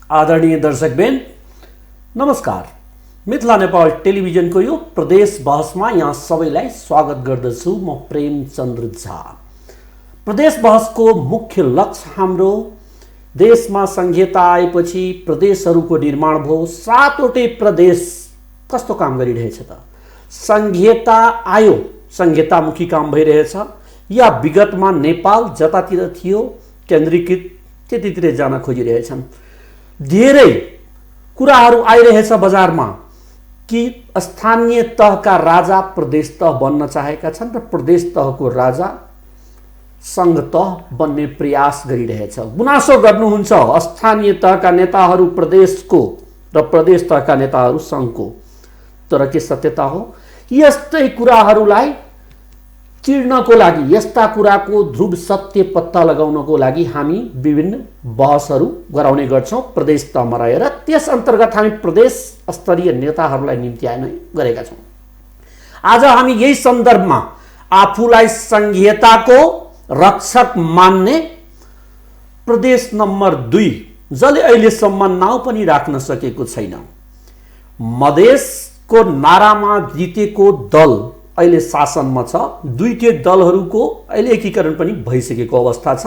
आदरणीय दर्शकबिन नमस्कार। मिथिला नेपाल टेलिभिजनको यो प्रदेश बहसमा यहाँ सबैलाई स्वागत गर्दछु। म प्रेमचन्द्र झा। प्रदेश बहसको मुख्य लक्ष्य हाम्रो देशमा संघीयता आएपछि प्रदेशहरूको निर्माण भयो। 7वटै प्रदेश कस्तो काम गरिरहेछ त? संघीयता आयो, संघीयतामुखी काम भइरहेछ या विगतमा नेपाल जतातिर थियो केन्द्रीकृत त्यतितिर जान खोजिरहेछन्? धेरै कुराहरू आइरहेछ बजारमा कि स्थानीय तहका राजा प्रदेश तह बन्न चाहेका छन् र प्रदेश तहको राजा संघ तह बन्ने प्रयास गरिरहेछ। गुनासो गर्नुहुन्छ स्थानीय तहका नेताहरू प्रदेशको र प्रदेश तहका नेताहरू संघको। तर के सत्यता हो? यस्तै कुराहरूलाई चिर्नको लागि, यस्ता कुराको ध्रुव सत्य पत्ता लगाउनको लागि हामी विभिन्न बहसहरू गराउने गर्छौँ प्रदेश तहमा रहेर। त्यस अन्तर्गत हामी प्रदेश स्तरीय नेताहरूलाई निम्त्याउने गरेका छौँ। आज हामी यही सन्दर्भमा आफूलाई संघीयताको रक्षक मान्ने प्रदेश नम्बर 2 जसले अहिलेसम्म नाउँ पनि राख्न सकेको छैन, मधेसको नारामा जितेको दल अहिले शासनमा छ। दुईटै दलहरूको अहिले एकीकरण पनि भइसकेको अवस्था छ।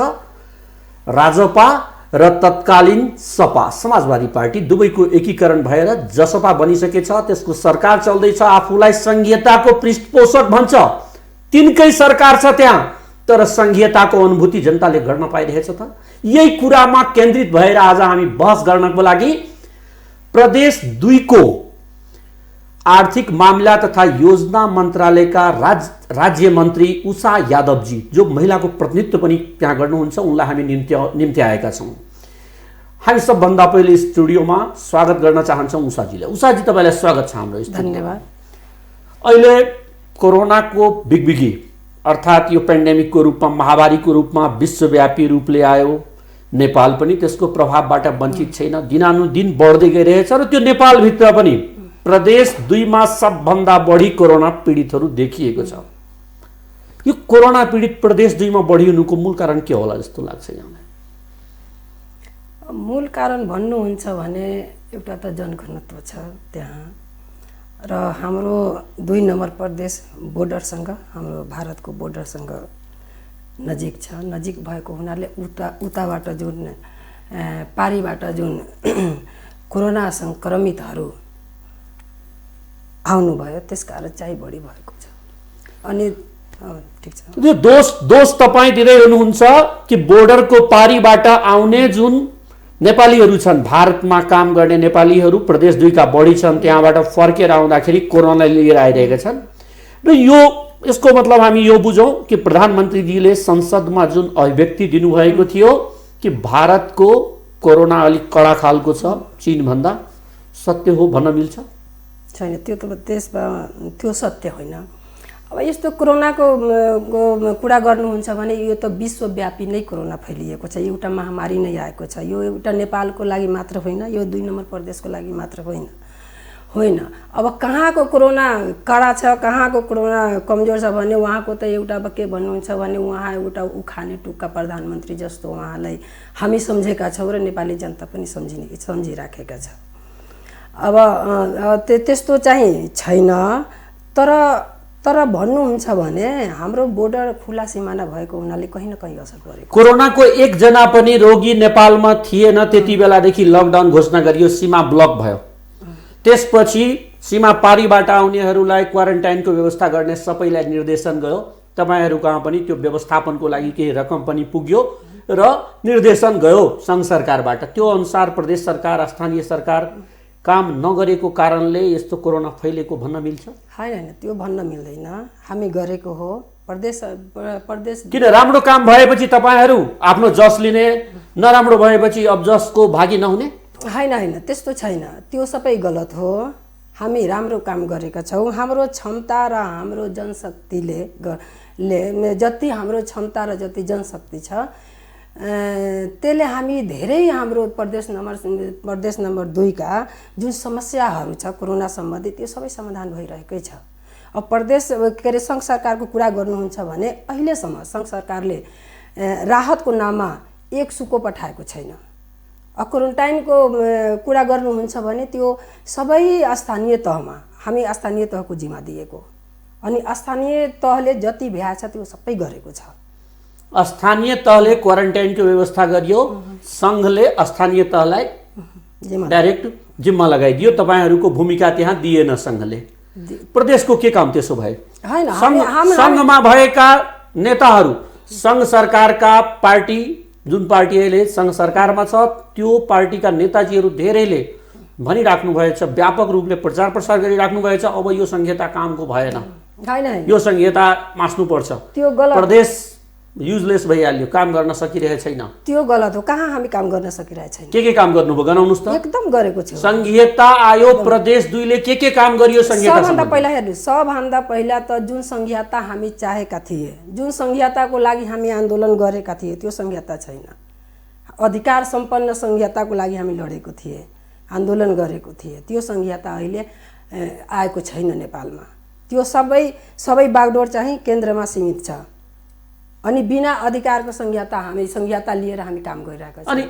राजपा र तत्कालीन सपा समाजवादी पार्टी दुवैको एकीकरण भएर जसपा बनिसकेछ। त्यसको सरकार चल्दैछ। आफूलाई संघीयताको पृष्ठपोषक भन्छ। तिनकै सरकार छ त्यहाँ, तर संघीयताको अनुभूति जनताले गर्न पाइरहेछ त? यही कुरामा केन्द्रित भएर आज हामी बहस गर्नको लागि प्रदेश 2 को आर्थिक मामला तथा योजना मन्त्रालयका राज्य मन्त्री उषा यादवजी, जो महिलाको प्रतिनिधित्व पनि त्यहाँ गर्नुहुन्छ, उनलाई हामी निम्त्याएका छौँ। हामी सबभन्दा पहिले स्टुडियोमा स्वागत गर्न चाहन्छौँ उषाजीलाई। उषाजी, तपाईँलाई स्वागत छ हाम्रो स्टुडियोमा। धन्यवाद। अहिले कोरोनाको बिगबिगी अर्थात् यो पेन्डेमिकको रूपमा, महामारीको रूपमा विश्वव्यापी रूपले आयो। नेपाल पनि त्यसको प्रभावबाट वञ्चित छैन। दिनानुदिन बढ्दै गइरहेछ र त्यो नेपालभित्र पनि प्रदेश 2 मा सबभन्दा बढी कोरोना पीडितहरू देखिएको छ। यो कोरोना पीडित प्रदेश 2 मा बढिनुको मूल कारण के होला जस्तो लाग्छ यहाँलाई? मूल कारण भन्नुहुन्छ भने एउटा त जनघनत्व छ त्यहाँ, र हाम्रो 2 नम्बर प्रदेश बोर्डरसँग, हाम्रो भारतको बोर्डरसँग नजिक छ। नजिक भएको हुनाले उताबाट जुन पारीबाट जुन कोरोना सङ्क्रमितहरू आउनुभयो त्यसकारण चाहिँ बढी भएको छ। अनि ठिक छ, यो दोष तपाईँ दिँदै हुनुहुन्छ कि बोर्डरको पारीबाट आउने जुन नेपालीहरू छन्, भारतमा काम गर्ने नेपालीहरू प्रदेश 2 का बढी छन्, त्यहाँबाट फर्केर आउँदाखेरि कोरोना लिएर आइरहेका छन्। र यसको मतलब हामी यो बुझौँ कि प्रधानमन्त्रीजीले संसदमा जुन अभिव्यक्ति दिनुभएको थियो कि भारतको कोरोना अलिक कडा खालको छ चीनभन्दा, सत्य हो भन्न मिल्छ? छैन, त्यो त त्यसमा त्यो सत्य होइन। अब यस्तो कोरोनाको कुरा गर्नुहुन्छ भने यो त विश्वव्यापी नै कोरोना फैलिएको छ। एउटा महामारी नै आएको छ। यो एउटा नेपालको लागि मात्र होइन, यो 2 नम्बर प्रदेशको लागि मात्र होइन। अब कहाँको कोरोना कडा छ, कहाँको कोरोना कमजोर छ भने उहाँको त एउटा अब के भन्नुहुन्छ भने उहाँ एउटा उखाने टुक्का प्रधानमन्त्री जस्तो उहाँलाई हामी सम्झेका छौँ र नेपाली जनता पनि सम्झिराखेका छ। अब त्यस्तो चाहिँ छैन। तर भन्नुहुन्छ भने हाम्रो बोर्डर खुला सिमाना भएको हुनाले कहीँ न कहीँ असर परेको। कोरोनाको एकजना पनि रोगी नेपालमा थिएन त्यति बेलादेखि लकडाउन घोषणा गरियो, सीमा ब्लक भयो। त्यसपछि सीमा पारीबाट आउनेहरूलाई क्वारेन्टाइनको व्यवस्था गर्ने सबैलाई निर्देशन गयो। तपाईँहरू कहाँ पनि त्यो व्यवस्थापनको लागि केही रकम पनि पुग्यो र निर्देशन गयो सङ्घ सरकारबाट। त्यो अनुसार प्रदेश सरकार, स्थानीय सरकार काम नगरेको कारणले यस्तो कोरोना फैलेको भन्न मिल्छ? होइन, त्यो भन्न मिल्दैन। हामी गरेको हो। प्रदेश किन राम्रो काम भएपछि तपाईँहरू आफ्नो जस लिने, नराम्रो भएपछि अब जसको भागी नहुने? होइन, त्यस्तो छैन। त्यो सबै गलत हो। हामी राम्रो काम गरेका छौँ। हाम्रो क्षमता र हाम्रो जनशक्तिले जति हाम्रो क्षमता र जति जनशक्ति छ त्यसले हामी धेरै हाम्रो प्रदेश नम्बर 2 का जुन समस्याहरू छ कोरोना सम्बन्धी त्यो सबै समाधान भइरहेकै छ। अब प्रदेश के अरे सङ्घ सरकारको कुरा गर्नुहुन्छ भने अहिलेसम्म सङ्घ सरकारले राहतको नाममा 1 सुको पठाएको छैन। क्वारेन्टाइनको कुरा गर्नुहुन्छ भने त्यो सबै स्थानीय तहमा हामी स्थानीय तहको जिम्मा दिएको अनि स्थानीय तहले जति भ्या छ त्यो सबै गरेको छ। स्थानीय तहले क्वारेन्टाइनको व्यवस्था गरियो, सङ्घले स्थानीय तहलाई डाइरेक्ट जिम्मा लगाइदियो, तपाईँहरूको भूमिका त्यहाँ दिएन सङ्घले। प्रदेशको के काम त्यसो भए? सङ्घमा भएका नेताहरू, सङ्घ सरकारका पार्टी, जुन पार्टी अहिले सङ्घ सरकारमा छ त्यो पार्टीका नेताजीहरू धेरैले भनिराख्नु भएछ, व्यापक रूपले प्रचार प्रसार गरिराख्नु भएछ, अब यो संहिता कामको भएन, यो संहिता मास्नुपर्छ, त्यो गलत, प्रदेश युजलेस भइहाल्यो, काम गर्न सकिरहेको छैन। त्यो गलत हो, कहाँ हामी काम गर्न सकिरहेको छैन। के काम गर्नुभयो गनाउनुस् त? एकदम गरेको छु। संहिता आयो प्रदेश 2 ले के काम गरियो संहिता? सबभन्दा पहिला हेर्नु, सबभन्दा पहिला त जुन संहिता हामी चाहेका थिए, जुन संहिताको लागि हामी आन्दोलन गरेका थिए त्यो संहिता छैन। अधिकार सम्पन्न संहिताको लागि हामी लडेको थिए, आन्दोलन गरेको थिए, त्यो संहिता अहिले आएको छैन नेपालमा। त्यो सबै बागडोर चाहिँ केन्द्रमा सीमित छ अनि बिना अधिकारको संहिता हामी संहिता लिएर हामी काम गरिरहेका छौँ। अनि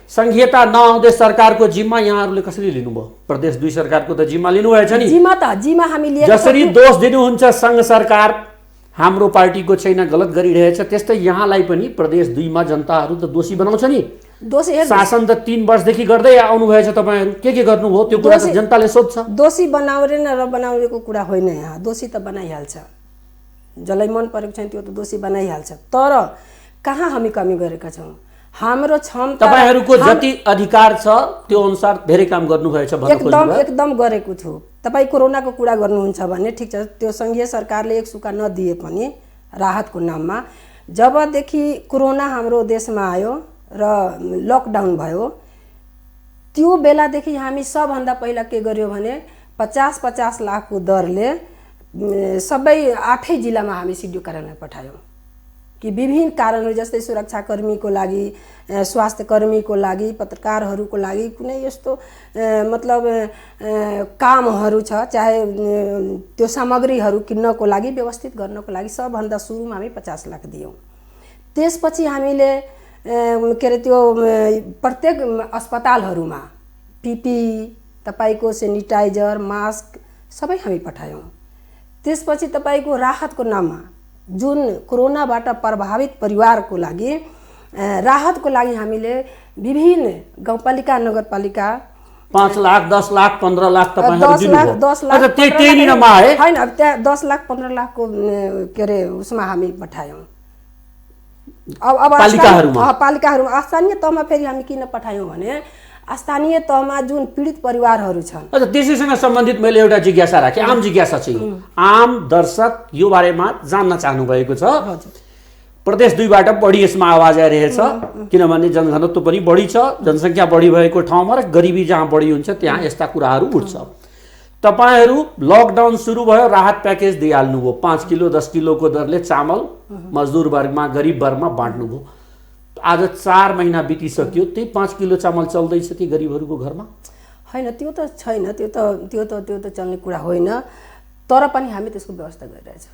संहिता नआउँदै सरकारको जिम्मा यहाँहरूले कसरी लिनुभयो? प्रदेश 2 सरकारको त जिम्मा लिनुभएछ नि। जिम्मा हामी लिएर जसरी दोष दिनुहुन्छ सङ्घ सरकार हाम्रो पार्टीको छैन, गलत गरिरहेछ, त्यस्तै यहाँलाई पनि प्रदेश 2 मा जनताहरू त दोषी बनाउँछ नि। शासन त 3 वर्षदेखि गर्दै आउनुभएछ, तपाईँहरू के गर्नुभयो त्यो कुरा त जनताले सोध्छ। दोषी बनाउरेन र बनाउनेको कुरा होइन, यहाँ दोषी त बनाइहाल्छ, जसलाई मन परेको छैन त्यो त दोषी बनाइहाल्छ। तर कहाँ हामी कमी गरेका छौँ? हाम्रो क्षमता, तपाईहरूको जति अधिकार छ त्यो अनुसार धेरै काम गर्नुभएछ भन्नु खोज्नुभयो। एकदम गरेको छु। तपाईँ कोरोनाको कुरा गर्नुहुन्छ भने ठिक छ, त्यो सङ्घीय सरकारले एक सुका नदिए पनि राहतको नाममा जबदेखि कोरोना हाम्रो देशमा आयो र लकडाउन भयो त्यो बेलादेखि हामी सबभन्दा पहिला के गर्यो भने 50-50 लाखको दरले सबै 8 जिल्लामा हामी सिडिओ कार्यालय पठायौँ कि विभिन्न कारणहरू जस्तै सुरक्षाकर्मीको लागि, स्वास्थ्य कर्मीको लागि, पत्रकारहरूको लागि कुनै यस्तो मतलब कामहरू छ, चाहे त्यो सामग्रीहरू किन्नको लागि व्यवस्थित गर्नको लागि सबभन्दा सुरुमा हामी 50 लाख दियौँ। त्यसपछि हामीले के अरे त्यो प्रत्येक अस्पतालहरूमा पिपी, तपाईँको सेनिटाइजर, मास्क सबै हामी पठायौँ। त्यसपछि तपाईँको राहतको नाममा जुन कोरोनाबाट प्रभावित परिवारको लागि राहतको लागि हामीले विभिन्न गाउँपालिका, नगरपालिका 5 लाख, 10 लाख, 15 लाख तपाईहरु दिनुभयो। 10 लाख त्यही नमा है हैन, त्यहाँ 10 लाख 15 लाखको के अरे उसमा हामी पठायौँ। अब पालिकाहरूमा स्थानीय तहमा फेरि हामी किन पठायौँ भने स्थानीय तहमा जुन पीडित परिवारहरू छन्। त्यसैसँग सम्बन्धित मैले एउटा जिज्ञासा राखेँ, आम जिज्ञासा चाहिँ आम दर्शक यो बारेमा जान्न चाहनु भएको छ। प्रदेश 2 बाट बढी यसमा आवाज आइरहेछ, किनभने जनघनत्व पनि बढी छ, जनसङ्ख्या बढी भएको ठाउँमा र गरिबी जहाँ बढी हुन्छ त्यहाँ यस्ता कुराहरू उठ्छ। तपाईहरु लकडाउन सुरु भयो, राहत प्याकेज दिइहाल्नुभयो, 5 किलो 10 किलोको दरले चामल मजदुर वर्गमा, गरिब वर्गमा बाँड्नुभयो। आज 4 महिना बितिसक्यो, त्यही 5 किलो चामल चल्दैछ कि गरिबहरूको घरमा? हैन, त्यो त छैन, त्यो त चल्ने कुरा होइन, तर पनि हामी त्यसको व्यवस्था गरिरहेछौँ।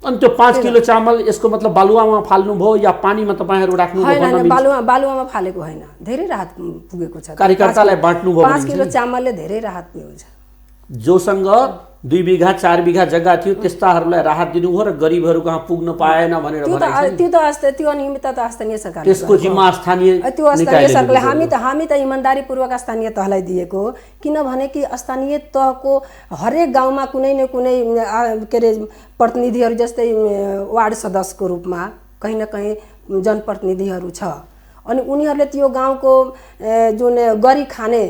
अनि त्यो 5 किलो चामल यसको मतलब बालुवामा फाल्नुभयो या पानीमा तपाईहरु राख्नुभयो? हैन, बालुवामा फालेको होइन, धेरै राहत पुगेको छ। कार्यकर्तालाई बाँड्नुभयो? 5 किलो चामलले धेरै राहत पुग्छ। जोसँग 2 बिघा 4 बिघा जग्गा थियो त्यस्ताहरूलाई राहत दिनुभयो र गरिबहरू कहाँ पुग्न पाएन भनेर भनेको त्यो अनियमितता त स्थानीय सरकारले, त्यसको जिम्मा स्थानीय सरकारले हामी त इमानदारी पूर्वक स्थानीय तहलाई दिएको हो। किनभने कि स्थानीय तहको हरेक गाउँमा कुनै न कुनै के अरे प्रतिनिधिहरू, जस्तै वार्ड सदस्यको रूपमा कहीँ न कहीँ जनप्रतिनिधिहरू छ अनि उनीहरूले त्यो गाउँको जुन गरी खाने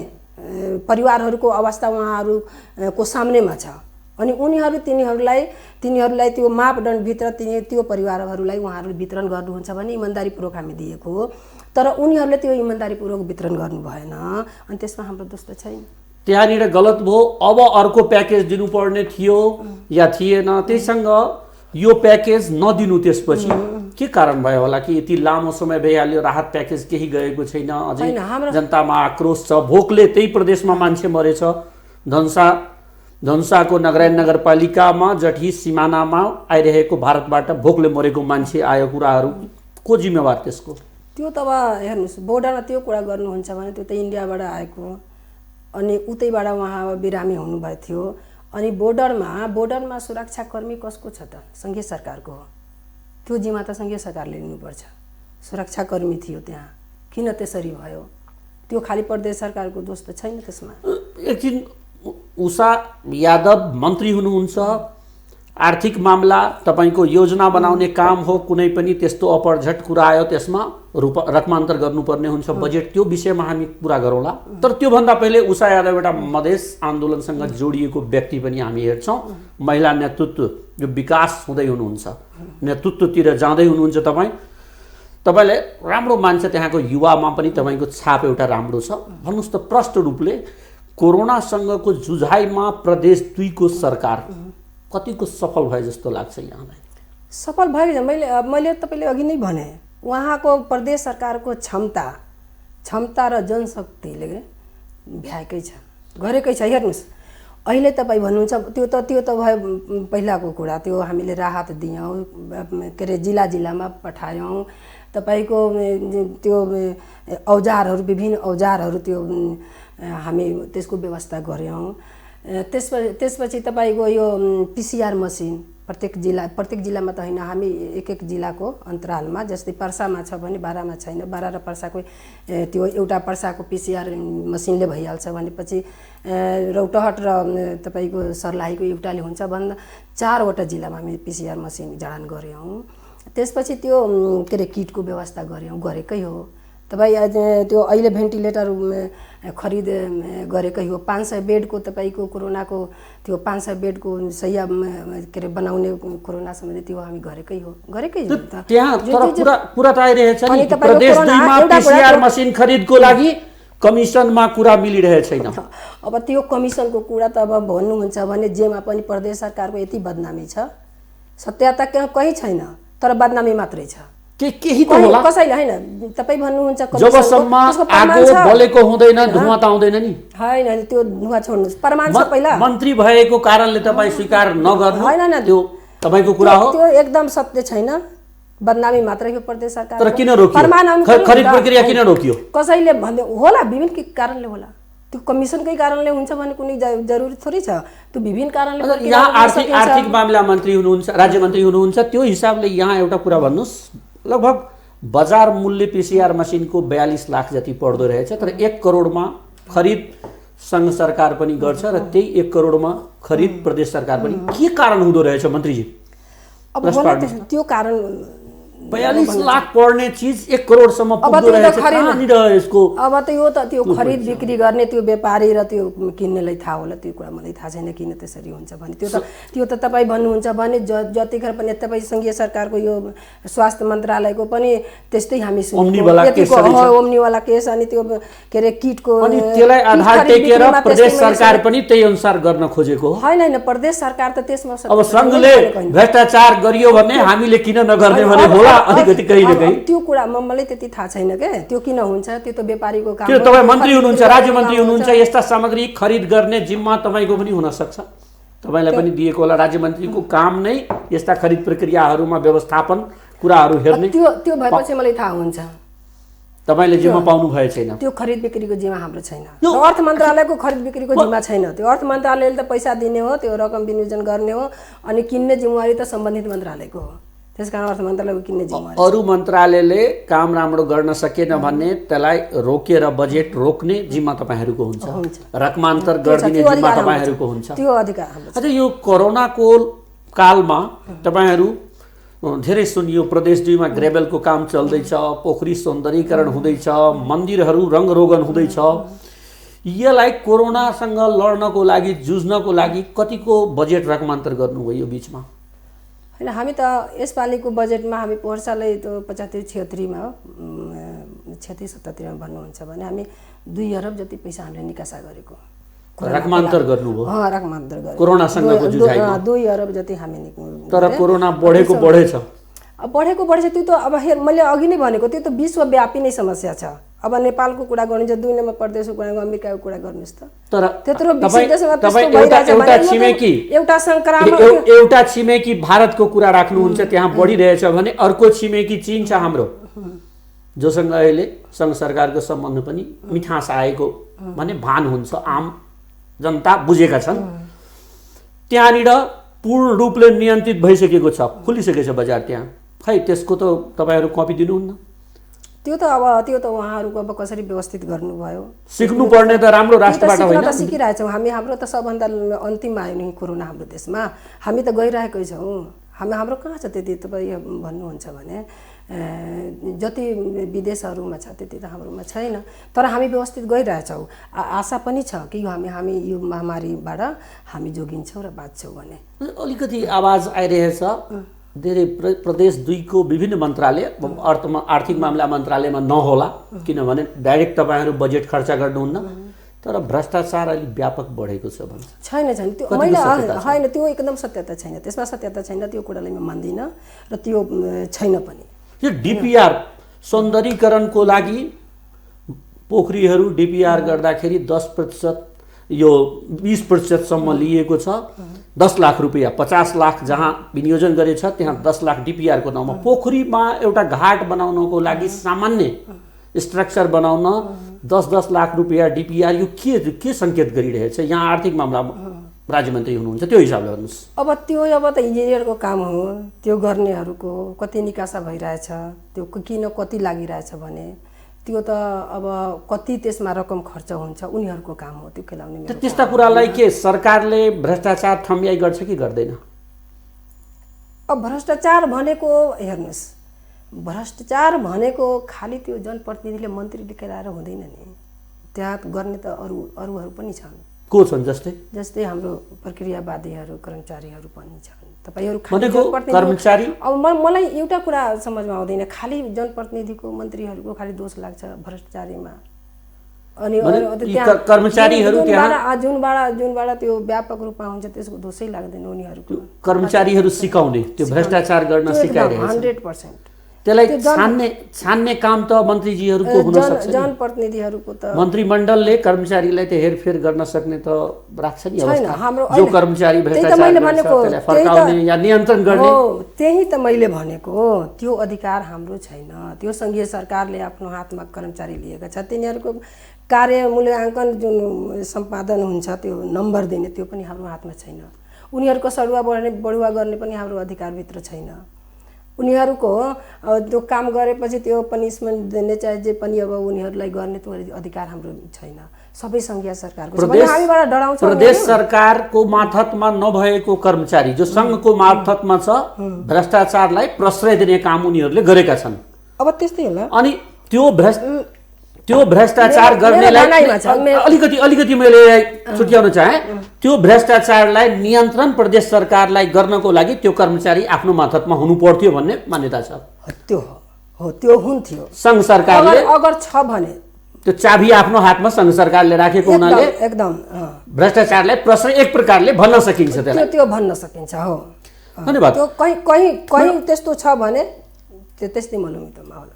परिवारहरूको अवस्था उहाँहरूको सामनेमा छ अनि तिनीहरूलाई त्यो मापदण्डभित्र त्यो परिवारहरूलाई उहाँहरूले वितरण गर्नुहुन्छ भने इमानदारीपूर्वक हामी दिएको हो। तर उनीहरूले त्यो इमानदारीपूर्वक वितरण गर्नु भएन अनि त्यसमा हाम्रो दोष त छैन। त्यहाँनिर गलत भयो। अब अर्को प्याकेज दिनुपर्ने थियो या थिएन, त्यससँग यो प्याकेज नदिनु त्यसपछि के कारण भयो होला कि यति लामो समय भइहाल्यो, राहत प्याकेज केही गएको छैन, अझै जनतामा आक्रोश छ, भोकले त्यही प्रदेशमा मान्छे मरेछ। धनुषाको नगरायन नगरपालिकामा जठी सिमानामा आइरहेको भारतबाट भोकले मरेको मान्छे आयो, कुराहरू को जिम्मेवार त्यसको? त्यो त अब हेर्नुहोस् बोर्डरमा त्यो कुरा गर्नुहुन्छ भने त्यो त इन्डियाबाट आएको अनि उतैबाट उहाँ अब बिरामी हुनुभएको थियो अनि बोर्डरमा सुरक्षाकर्मी कसको छ त सङ्घीय सरकारको हो त्यो जिम्मा त सङ्घीय सरकारले लिनुपर्छ सुरक्षाकर्मी थियो त्यहाँ किन त्यसरी भयो त्यो खाली प्रदेश सरकारको दोष त छैन त्यसमा एकछिन उषा यादव मन्त्री हुनुहुन्छ आर्थिक मामला तपाईको योजना बनाउने काम हो कुनै पनि त्यस्तो अपरझट कुरा आयो त्यसमा रकमान्तर गर्नुपर्ने हुन्छ बजेट त्यो विषयमा हामी कुरा गरौँला तर त्योभन्दा पहिले उषा यादव एउटा मधेस आन्दोलनसँग जोडिएको व्यक्ति पनि हामी हेर्छौँ महिला नेतृत्व जो विकास हुँदै हुनुहुन्छ नेतृत्वतिर जाँदै हुनुहुन्छ तपाईले राम्रो मान्छे त्यहाँको युवामा पनि तपाईको छाप एउटा राम्रो छ भन्नुस् त प्रष्ट रूपले कोरोनासँगको जुझाइमा प्रदेश 2 को सरकार कतिको सफल भए जस्तो लाग्छ यहाँलाई सफल भयो मैले तपाईले अघि नै भने उहाँको प्रदेश सरकारको क्षमता र जनशक्तिले भ्याएकै छ गरेकै छ हेर्नुस् अहिले तपाईँ भन्नुहुन्छ त्यो त भयो पहिलाको कुरा त्यो हामीले राहत दियौँ के अरे जिल्लामा पठायौँ तपाईको त्यो औजारहरू विभिन्न औजारहरू त्यो हामी त्यसको व्यवस्था गर्यौँ त्यसपछि तपाईको यो पीसीआर मसिन प्रत्येक जिल्लामा त हैन हामी एक जिल्लाको अन्तरालमा जस्तै पर्सामा छ भने बारामा छैन बारा र पर्साको त्यो एउटा पर्साको पीसीआर मसिनले भइहाल्छ भनेपछि रौतहट र तपाईको सर्लाहीको एउटाले हुन्छ भन्दा 4 वटा जिल्लामा हामी पीसीआर मसिन जडान गर्यौं त्यसपछि त्यो के रे किटको व्यवस्था गरेकै हो तपाई त्यो अहिले भेन्टिलेटर खरिद गरेकै हो 500 बेडको तपाईको कोरोनाको त्यो 500 बेडको सही के रे बनाउने कोरोना सम्बन्धी त्यो हामी गरेकै हो त त्यहाँ तर कुरा त आइरहेछ नि प्रदेश 2 मा पीसीआर मसिन खरिदको लागि कमिसनमा कुरा मिलिरहेछ छैन अब त्यो कमिसनको कुरा त अब भन्नुहुन्छ भने जेमा पनि प्रदेश सरकारको यति बदनामी छ सत्यता कहीं छैन तर बदनामी मात्रै छ केही त होला कसैले हैन तपाई भन्नुहुन्छ जबसम्म आगो बलेको हुँदैन धुवा त आउँदैन नि हैन त्यो धुवा छोड्नुस् प्रमाण छ पहिला मन्त्री भएको कारणले तपाई स्वीकार नगर्नु हैन त्यो तपाईको कुरा हो त्यो एकदम सत्य छैन बदनामी मात्रै हो प्रदेश सरकार तर किन रोकियो खरिद प्रक्रिया किन रोकियो कसैले भन्दै होला विभिन्न कारणले होला त्यो कमिसनकै कारणले हुन्छ भने कुनै जरुरी थोरै छ त्यो विभिन्न कारणले यहाँ आर्थिक मामला मन्त्री हुनुहुन्छ राज्य मन्त्री हुनुहुन्छ त्यो हिसाबले यहाँ एउटा कुरा भन्नुस् लगभग बजार मूल्य पीसीआर मसिनको 42 लाख जति पर्दो रहेछ तर 1 करोडमा खरिद संघ सरकार पनि गर्छ र त्यही 1 करोडमा खरिद प्रदेश सरकार पनि के कारण हुँदो रहेछ मन्त्रीजी अब त्यो कारण 42 लाख पर्ने चीज 1 करोड सम्म पुग्दो रहेछ कहाँनिर यसको अब त यो त त्यो खरिद बिक्री गर्ने त्यो व्यापारी र त्यो किन्नेलाई थाहा होला त्यो कुरा मलाई थाहा छैन किन त्यसरी हुन्छ भने त्यो त तपाई भन्नुहुन्छ भने जतिखेर पनि तपाई संघीय सरकारको यो स्वास्थ्य मन्त्रालयको पनि त्यस्तै हामी सुनेको ओम्नीवाला केस अनि त्यो के रे किटको अनि त्यसलाई आधार टेकेर प्रदेश सरकार पनि त्यही अनुसार गर्न खोजेको हो हैन प्रदेश सरकार त त्यसमा अब संघले भ्रष्टाचार गरियो भने हामीले किन नगर्ने भने होला अलिकति कहीं न कहीं त्यो कुरा मलाई त्यति थाहा छैन के त्यो किन हुन्छ त्यो त व्यापारीको काम हो त्यो तपाई मन्त्री हुनुहुन्छ राज्य मन्त्री हुनुहुन्छ यस्ता सामग्री खरिद गर्ने जिम्मा तपाईको पनि हुन सक्छ तपाईलाई पनि दिएको होला राज्य मन्त्रीको काम नै यस्ता खरिद प्रक्रियाहरुमा व्यवस्थापन कुराहरु हेर्ने त्यो भएपछि मलाई थाहा हुन्छ तपाईले जिम्मा पाउनु भए छैन त्यो खरिद बिक्रीको जिम्मा हाम्रो छैन अर्थ मन्त्रालयको खरिद बिक्रीको जिम्मा छैन त्यो अर्थ मन्त्रालयले त पैसा दिने हो त्यो रकम विनियोजन गर्ने हो अनि किन्ने जिम्मेवारी त सम्बन्धित मन्त्रालयको हो त्यसकारण अर्थ मन्त्रालयको किन्ने जिम्मेवारी अरु मन्त्रालयले काम राम्रो गर्न सकेन भन्ने त्यसलाई रोकेर बजेट रोक्ने जिम्मा तपाईहरुको हुन्छ रकमान्तर गरिदिने जिम्मा तपाईहरुको हुन्छ त्यो अधिकार हाम्रो छ अझ यो कोरोनाको कालमा तपाईहरु धेरै सुनियो प्रदेश 2 मा ग्रेभलको काम चल्दैछ पोखरी सौन्दर्यीकरण हुँदैछ मन्दिरहरु रंगरोगन हुँदैछ यसलाई कोरोनासँग लड्नको लागि जुझ्नको लागि कतिको बजेट रकमान्तर गर्नुभयो यो बीचमा हैन हामी त यसपालिको बजेटमा हामी पोहोर सालै त्यो 75-76 मा 76-77 मा भन्नुहुन्छ भने हामी 2 अरब जति पैसा हामीले निकासा गरेको रकमान्तर गर्नुभयो रकमान्तर गरे कोरोनासँगको जुझाइमा 2 अरब जति हामी तर कोरोना बढेछ अब बढेको त्यो त अब मैले अघि नै भनेको त्यो त विश्वव्यापी नै समस्या छ अब नेपालको कुरा गर्नुहुन्छ 2 नम्बर प्रदेशको कुरा अमेरिकाको कुरा गर्नुस् त तर त्यत्रो विश्वसँग तपाई एउटा छिमेकी एउटा संक्रामक एउटा छिमेकी भारतको कुरा राख्नुहुन्छ त्यहाँ बढिरहेछ भने अर्को छिमेकी चीन छ हाम्रो जोसँग अहिले सङ्घ सरकारको सम्बन्ध पनि मिठास आएको भन्ने भान हुन्छ, आम जनता बुझेका छन्। त्यहाँनिर पूर्ण रूपले नियन्त्रित भइसकेको छ, खुलिसकेको छ बजार। त्यहाँ खै त्यसको त तपाईँहरू कपी दिनुहुन्न? त्यो त उहाँहरूको अब कसरी व्यवस्थित गर्नुभयो, सिक्नुपर्ने त राम्रो राष्ट्रबाट होइन? सिकिरहेछौँ हामी। हाम्रो त सबभन्दा अन्तिममा आयो नि कोरोना हाम्रो देशमा, हामी त गइरहेकै छौँ। हाम्रो कहाँ छ त्यति? तपाईँ भन्नुहुन्छ भने जति विदेशहरूमा छ त्यति त हाम्रोमा छैन, तर हामी व्यवस्थित गइरहेछौँ। आशा पनि छ कि हामी यो महामारीबाट हामी जोगिन्छौँ र बाँच्छौँ भने। अलिकति आवाज आइरहेछ धेरै प्रदेश 2 को विभिन्न मन्त्रालय, आर्थिक मामला मन्त्रालयमा नहोला, किनभने डाइरेक्ट तपाईँहरू बजेट खर्च गर्नुहुन्न, तर भ्रष्टाचार अलिक व्यापक बढेको छ भन्छ। छैन त्यो मैले होइन, त्यो एकदम सत्यता छैन, त्यसमा सत्यता छैन, त्यो कुरालाई म मान्दिनँ र त्यो छैन पनि। यो डिपिआर सौन्दर्यीकरणको लागि पोखरीहरू डिपिआर गर्दाखेरि 10%, यो 20% लिएको छ। 10 लाख रुपियाँ, 50 लाख जहाँ विनियोजन गरेछ त्यहाँ 10 लाख डिपिआरको नाउँमा। पोखरीमा एउटा घाट बनाउनको लागि सामान्य स्ट्रक्चर बनाउन 10-10 लाख रुपियाँ डिपिआर, यो के सङ्केत गरिरहेछ? यहाँ आर्थिक मामला राज्यमन्त्री हुनुहुन्छ, त्यो हिसाबले भन्नुहोस्। अब त इन्जिनियरको काम हो, त्यो गर्नेहरूको कति निकासा भइरहेछ, त्यो किन कति लागिरहेछ भने त्यो त अब कति त्यसमा रकम खर्च हुन्छ उनीहरूको काम हो त्यो खेलाउने। त्यस्ता कुरालाई के सरकारले भ्रष्टाचार थम्याइ गर्छ कि गर्दैन? अब भ्रष्टाचार भनेको हेर्नुहोस्, भ्रष्टाचार भनेको खालि त्यो जनप्रतिनिधिले मन्त्रीले खेलाएर हुँदैन नि, त्यहाँ गर्ने त अरूहरू पनि छन्। को छन्? जस्तै हाम्रो प्रक्रियावादीहरू, कर्मचारीहरू पनि छन्। तपाईहरु कर्मचारी, अब मलाई एउटा कुरा समझमा आउँदैन, खालि जनप्रतिनिधिको मन्त्रीहरूको खालि दोष लाग्छ भ्रष्टाचारीमा। अनि कर्मचारीहरू जुनबाट त्यो व्यापक रूपमा हुन्छ त्यसको दोषै लाग्दैन उनीहरूको। कर्मचारीहरू सिकाउने, त्यो भ्रष्टाचार गर्न सिकाइरहेको 100%। त्यसलाई छान्ने काम त मन्त्रीजीहरूको हुन सक्छ, जनप्रतिनिधिहरूको त। मन्त्रीमण्डलले कर्मचारीलाई त हेरफेर गर्न सक्ने त राख्छ नि अवस्था। जो कर्मचारी भ्रष्टाचार गर्छ त्यसलाई फर्काउने या नियन्त्रण गर्ने, त्यही त मैले भनेको। त्यो अधिकार हाम्रो छैन। त्यो संघीय सरकारले आफ्नो हातमा कर्मचारी लिएका छ, तिनीहरूको कार्य मूल्याङ्कन जुन सम्पादन हुन्छ त्यो नम्बर दिने त्यो पनि हाम्रो हातमा छैन। उनीहरूको सरुवा बढुवा गर्ने पनि हाम्रो अधिकारभित्र छैन। उनीहरूको त्यो काम गरेपछि त्यो पनिसमेन्ट दिने चाहे जे पनि अब उनीहरूलाई गर्ने त्यो अधिकार हाम्रो छैन। सबै संघीय सरकारको छ। हामीबाट डराउँछ। प्रदेश सरकारको मार्फतमा नभएको कर्मचारी जो संघको मार्फतमा छ, भ्रष्टाचारलाई प्रश्रय दिने काम उनीहरूले गरेका छन्। अब त्यस्तै होला। अनि त्यो भ्रष्टाचार गर्नेलाई अलिकति मैले छुट्याउन चाहे, त्यो भ्रष्टाचारलाई नियन्त्रण प्रदेश सरकारलाई गर्नको लागि त्यो कर्मचारी आफ्नो मार्फतमा हुनु पर्थ्यो भन्ने मान्यता छ। त्यो हुन्थ्यो। संघ सरकारले अगर छ भने त्यो चाबी आफ्नो हातमा संघ सरकारले राखेको हुनाले एकदम भ्रष्टाचारलाई प्रश्रय एक प्रकारले भन्न सकिन्छ। त्यो भन्न सकिन्छ। हो, धन्यवाद। त्यो कहीँ त्यस्तो छ भने त्यस्तै मलुमितमा होला।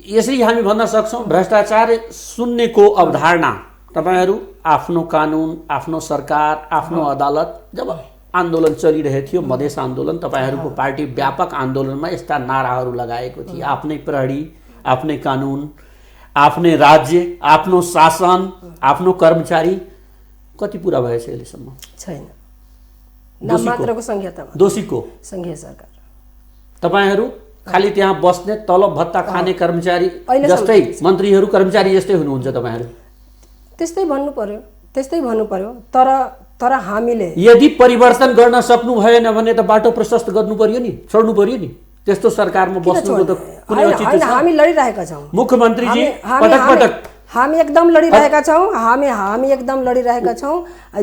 यसरी हामी भन्न सक्छौँ भ्रष्टाचार शून्यको अवधारणा तपाईहरू आफ्नो कानुन, आफ्नो सरकार, आफ्नो अदालत, जब आन्दोलन चलिरहेको थियो मधेस आन्दोलन, तपाईहरूको पार्टी व्यापक आन्दोलनमा यस्ता नाराहरू लगाएको थियो, आफ्नै प्रहरी, आफ्नै कानुन, आफ्नै राज्य, आफ्नो शासन, आफ्नो कर्मचारी। कति पुरा भएछ अहिलेसम्म? छैन। नाम मात्रको संहितामा दोषीको संघीय सरकार। तपाईहरू खालि त्यहाँ बस्ने तलब भत्ता खाने कर्मचारी जस्तै मन्त्रीहरू कर्मचारी जस्तै हुनुहुन्छ तपाईहरू। त्यस्तै भन्नु पर्यो। तर हामीले यदि परिवर्तन गर्न सक्नु भएन भने त बाटो प्रशस्त गर्नु पर्यो नि, छोड्नु पर्यो नि। त्यस्तो सरकारमा बस्नुको त कुनै औचित्य छ? हामी लडिरहेका छौँ मुख्यमन्त्रीजी पटक हामी एकदम लडिरहेका छौँ। हामी एकदम लडिरहेका छौँ।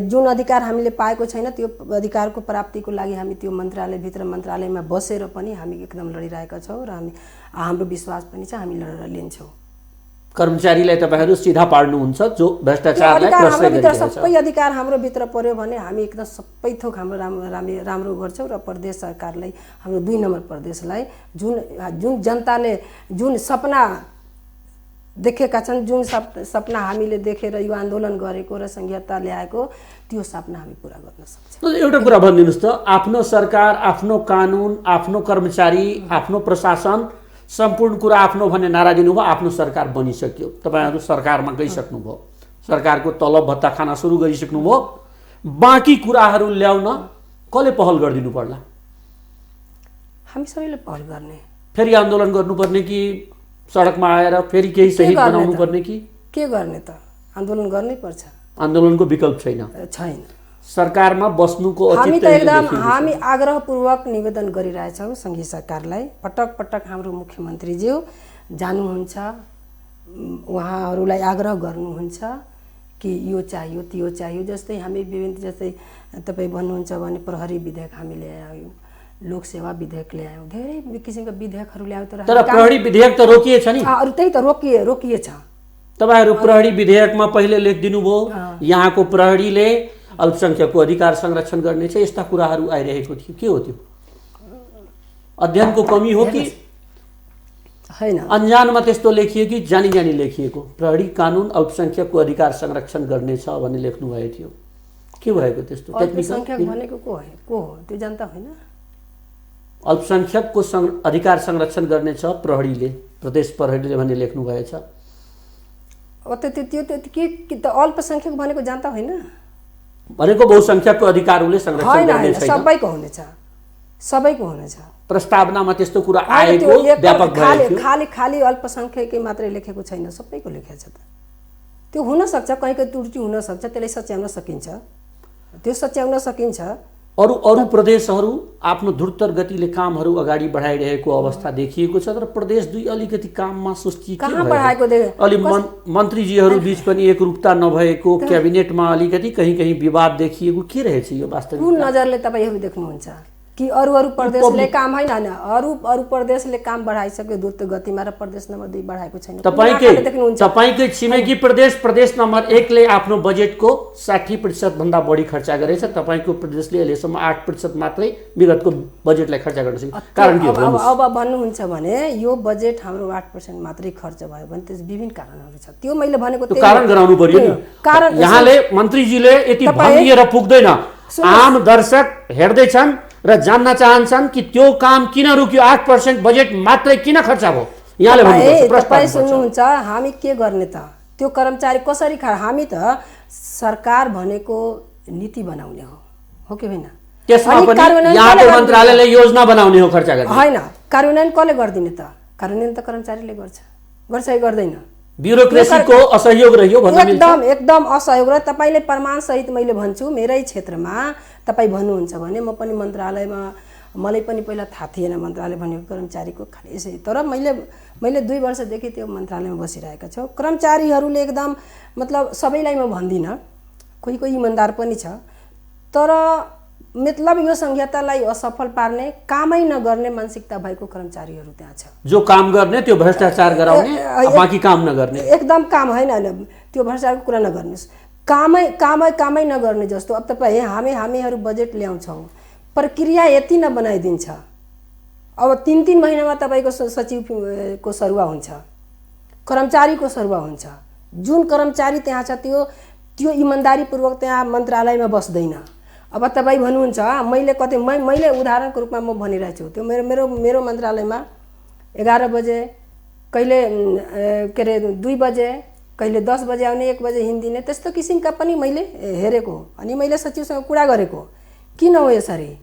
जुन अधिकार हामीले पाएको छैन त्यो अधिकारको प्राप्तिको लागि हामी त्यो मन्त्रालयमा बसेर पनि हामी एकदम लडिरहेका छौँ र हाम्रो विश्वास पनि छ हामी लडेर लिन्छौँ। कर्मचारीलाई तपाईहरू सिधा पाड्नुहुन्छ जो भ्रष्टाचारलाई प्रश्रय गरिरहेछ। सबै अधिकार हाम्रो भित्र पर्यो भने हामी एकदम सबै थोक हाम्रो राम्रो गर्छौँ र प्रदेश सरकारलाई, हाम्रो 2 नम्बर प्रदेशलाई जुन जनताले जुन सपना देखेका छन्, जुन सपना हामीले देखेर यो आन्दोलन गरेको र संहिता ल्याएको त्यो सपना हामी पुरा गर्न सक्छौँ। एउटा कुरा भनिदिनुहोस् त, आफ्नो सरकार, आफ्नो कानुन, आफ्नो कर्मचारी, आफ्नो प्रशासन सम्पूर्ण कुरा आफ्नो भन्ने नारा दिनुभयो, आफ्नो सरकार बनिसक्यो, तपाईँहरू सरकारमा गइसक्नुभयो, सरकारको तलब भत्ता खान सुरु गरिसक्नुभयो, बाँकी कुराहरू ल्याउन कसले पहल गरिदिनु पर्ला? हामी सबैले पहल गर्ने। फेरि आन्दोलन गर्नुपर्ने कि सडकमा आएर फेरि केही शहीद बनाउनु पर्ने कि के गर्ने त? आन्दोलन गर्नै पर्छ। आन्दोलनको विकल्प छैन। सरकारमा बस्नुको हामी त एकदम हामी आग्रहपूर्वक निवेदन गरिरहेछौँ सङ्घीय सरकारलाई। पटक पटक हाम्रो मुख्यमन्त्रीज्यू जानुहुन्छ, उहाँहरूलाई आग्रह गर्नुहुन्छ कि यो चाहियो त्यो चाहियो। जस्तै हामी विभिन्न, जस्तै तपाईँ भन्नुहुन्छ भने प्रहरी विधेयक हामी ल्यायौँ, लोकसेवा विधेयक ल्यायौँ, धेरै किसिमका विधेयकहरू ल्यायौँ। तर प्रहरी विधेयक त रोकिएछ नि। अरू त्यही त रोकिएछ। तपाईँहरू प्रहरी विधेयकमा पहिले लेखिदिनु भयो यहाँको प्रहरीले अल्पसङ्ख्यकको अधिकार संरक्षण गर्नेछ, यस्ता कुराहरू आइरहेको थियो। के हो त्यो? अध्ययनको कमी हो कि होइन? अन्जानमा त्यस्तो लेखियो कि जानी जानी लेखिएको? प्रहरी कानुन अल्पसङ्ख्यकको अधिकार संरक्षण गर्नेछ भन्ने लेख्नुभएको थियो। के भएको त्यस्तो? अल्पसङ्ख्यक भनेको को हो त्यो जनता होइन? अल्पसङ्ख्यकको अधिकार संरक्षण गर्नेछ प्रहरीले, प्रदेश प्रहरीले भन्ने लेख्नुभएछ। त्यो अल्पसङ्ख्यक भनेको जनता होइन भनेको बहुसङ्ख्यकको अधिकारले संरक्षण गर्ने छैन। सबैको हुनेछ। प्रस्तावनामा त्यस्तो कुरा आएको व्यापक भएको थियो। खाली अल्पसङ्ख्यकै मात्रै लेखेको छैन, सबैको लेखेको छ। त्यो हुन सक्छ, कहीँ त्रुटि हुन सक्छ, त्यसलाई सच्याउन सकिन्छ, त्यो सच्याउन सकिन्छ। अरू प्रदेशहरू आफ्नो द्रुत गतिले कामहरू अगाडि बढाइरहेको अवस्था देखिएको छ, तर प्रदेश 2 अलिकति काममा सुस्ती कहाँ बढाएको अलि मन्त्रीजीहरू बीच पनि एकरूपता नभएको, क्याबिनेटमा अलिकति कहीँ विवाद देखिएको। के रहेछ यो वास्तविक? कुन नजरले तपाईँहरू देख्नुहुन्छ कि अरू प्रदेशले काम होइन? अरू प्रदेशले काम बढाइसक्यो द्रुत गतिमा र प्रदेश नम्बर 2 बढाएको छैन। तपाईँकै छिमेकी प्रदेश नम्बर 1 ले आफ्नो बजेटको 60% भन्दा बढी खर्च गरेछ। तपाईँको प्रदेशले अहिलेसम्म 8% मात्रै विगतको बजेटलाई खर्च गर्न सक्यो। कारण के हो? अब भन्नुहुन्छ भने यो बजेट हाम्रो 8% मात्रै खर्च भयो भने त्यस विभिन्न कारणहरू छ। त्यो मैले भनेको त्यो कारण गराउनु पर्यो नि। कारण यहाँले मन्त्रीजीले यति भनिएर पुग्दैन। आम दर्शक हेर्दैछन् र जान्न चाहन्छन् कि त्यो काम किन रुक्यो, 8% बजेट मात्रै किन खर्च भयो? यहाँले भन्नुहुन्छ, तपाईँ सुन्नुहुन्छ, हामी के गर्ने त? त्यो कर्मचारी कसरी हामी त सरकार भनेको नीति बनाउने हो कि होइन? त्यसमा पनि यहाँको मन्त्रालयले योजना बनाउने हो, खर्च गर्ने होइन। कार्यान्वयन कसले गरिदिने त? कार्यान्वयन त कर्मचारीले गर्छ कि गर्दैन? ब्युरोक्रेसीको असहयोग रह्यो भन्ने एकदम असहयोग र तपाईँले प्रमाण सहित मैले भन्छु। मेरै क्षेत्रमा तपाईँ भन्नुहुन्छ भने म पनि मन्त्रालयमा, मलाई पनि पहिला थाहा थिएन मन्त्रालय भनेको कर्मचारीको खालि यसै, तर मैले 2 वर्षदेखि त्यो मन्त्रालयमा बसिरहेका छु। कर्मचारीहरूले एकदम मतलब सबैलाई म भन्दिनँ, कोही इमान्दार पनि छ, तर मतलब यो संहितालाई असफल पार्ने, कामै नगर्ने मानसिकता भएको कर्मचारीहरू त्यहाँ छ। जो काम गर्ने त्यो भ्रष्टाचार गराउने, बाँकी काम नगर्ने, एकदम काम होइन, त्यो भ्रष्टाचारको कुरा नगर्नुहोस्, कामै नगर्ने जस्तो। अब तपाईँ हामीहरू बजेट ल्याउँछौँ, प्रक्रिया यति न बनाइदिन्छ। अब 3 महिनामा तपाईँको सचिवको सरुवा हुन्छ, कर्मचारीको सरुवा हुन्छ। जुन कर्मचारी त्यहाँ छ त्यो इमान्दारीपूर्वक त्यहाँ मन्त्रालयमा बस्दैन। अब तपाईँ भन्नुहुन्छ, मैले उदाहरणको रूपमा म भनिरहेको छु, त्यो मेरो मन्त्रालयमा 11 बजे, कहिले के अरे 2 बजे, कहिले 10 बजे आउने, 1 बजे हिँड्दिने, त्यस्तो किसिमका पनि मैले हेरेको। अनि मैले सचिवसँग कुरा गरेको, किन हो यसरी?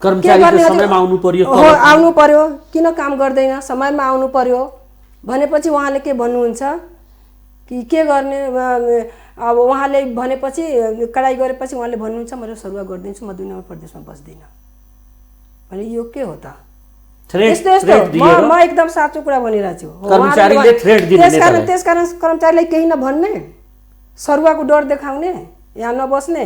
आउनु पर्यो, किन काम गर्दैन? समयमा आउनु पर्यो भनेपछि उहाँले के भन्नुहुन्छ कि के गर्ने? अब उहाँले भनेपछि, कडाइ गरेपछि उहाँले भन्नुहुन्छ मैले सरुवा गरिदिन्छु, म 2 नम्बर प्रदेशमा बस्दिनँ भने यो के हो त? यस्तो म एकदम साँचो कुरा भनिरहेको छु। त्यसकारण कर्मचारीलाई केही नभन्ने, सरुवाको डर देखाउने, यहाँ नबस्ने,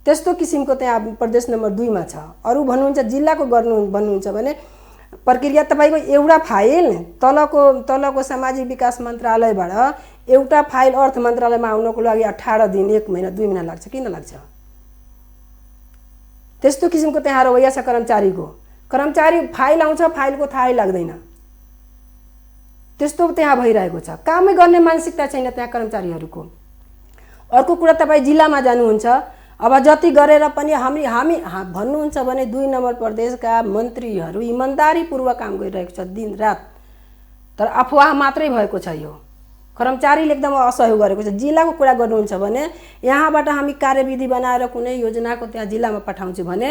त्यस्तो किसिमको त्यहाँ प्रदेश नम्बर 2 मा छ। अरू भन्नुहुन्छ जिल्लाको भन्नुहुन्छ भने प्रक्रिया तपाईँको एउटा फाइल तलको सामाजिक विकास मन्त्रालयबाट एउटा फाइल अर्थ मन्त्रालयमा आउनको लागि 18 दिन, 1 महिना, 2 महिना लाग्छ। किन लाग्छ? त्यस्तो किसिमको त्यहाँ रवैया छ कर्मचारीको। कर्मचारी फाइल आउँछ, फाइलको थाहै लाग्दैन, त्यस्तो त्यहाँ भइरहेको छ। कामै गर्ने मानसिकता छैन त्यहाँ कर्मचारीहरूको। अर्को कुरा, तपाईँ जिल्लामा जानुहुन्छ, अब जति गरेर पनि हामी भन्नुहुन्छ भने 2 नम्बर प्रदेशका मन्त्रीहरू इमान्दारीपूर्वक काम गरिरहेको छ दिनरात। तर अफवाह मात्रै भएको छ। यो कर्मचारीले एकदम असहयोग गरेको छ। जिल्लाको कुरा गर्नुहुन्छ भने यहाँबाट हामी कार्यविधि बनाएर कुनै योजनाको त्यहाँ जिल्लामा पठाउँछु भने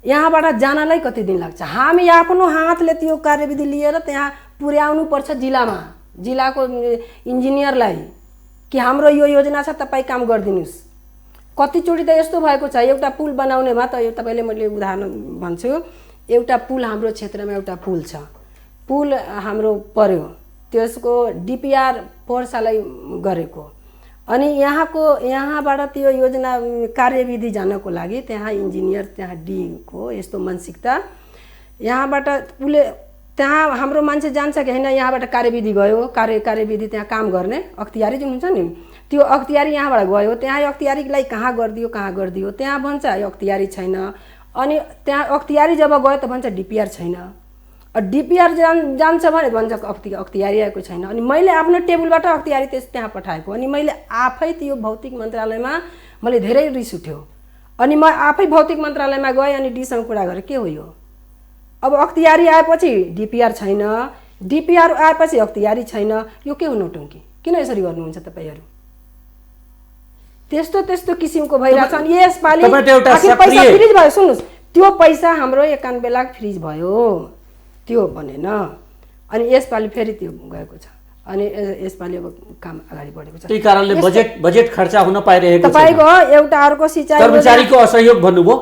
यहाँबाट जानलाई कति दिन लाग्छ। हामी आफ्नो हातले त्यो कार्यविधि लिएर त्यहाँ पुर्याउनु पर्छ जिल्लामा, जिल्लाको इन्जिनियरलाई कि हाम्रो यो योजना छ, तपाईँ काम गरिदिनुहोस्। कतिचोटि त यस्तो भएको छ, एउटा पुल बनाउनेमा त तपाईँले मैले उदाहरण भन्छु, एउटा पुल हाम्रो क्षेत्रमा एउटा पुल छ, पुल हाम्रो पर्यो, त्यसको डिपिआर 4 सालै गरेको, अनि यहाँबाट त्यो योजना कार्यविधि जानको लागि त्यहाँ इन्जिनियर त्यहाँ डीको यस्तो मानसिकता, यहाँबाट उसले त्यहाँ हाम्रो मान्छे जान्छ कि होइन, यहाँबाट कार्यविधि गयो, कार्यविधि त्यहाँ काम गर्ने अख्तियारी जुन हुन्छ नि, त्यो अख्तियारी यहाँबाट गयो, त्यहाँ अख्तियारीलाई कहाँ गरिदियो त्यहाँ भन्छ अख्तियारी छैन। अनि त्यहाँ अख्तियारी जब गयो त भन्छ डिपिआर छैन। डिपिआर जान्छ भने भन्छ अख्तियारी आएको छैन। अनि मैले आफ्नो टेबलबाट अख्तियारी त्यहाँ पठाएको, अनि मैले आफै त्यो भौतिक मन्त्रालयमा मैले धेरै रिस उठ्यो। अनि म आफै भौतिक मन्त्रालयमा गएँ अनि डीसँग कुरा गरेँ, के हो यो, अब अख्तियारी आएपछि डिपिआर छैन, डिपिआर आएपछि अख्तियारी छैन, यो के हो नौटङ्की, किन यसरी गर्नुहुन्छ तपाईँहरू? त्यस्तो किसिमको भइरहेछ। अनि यसपालि पैसा फ्रिज भयो, सुन्नुहोस्, त्यो पैसा हाम्रो 91 लाख फ्रिज भयो, त्यो बनेन। अनि यसपालि फेरि त्यो गएको छ, अनि यसपालि अब काम अगाडि बढेको छ। त्यही कारणले बजेट खर्च हुन पाइरहेको छ। तपाईको एउटा अर्को सिँचाइ कर्मचारीको असहयोग भन्नुभयो,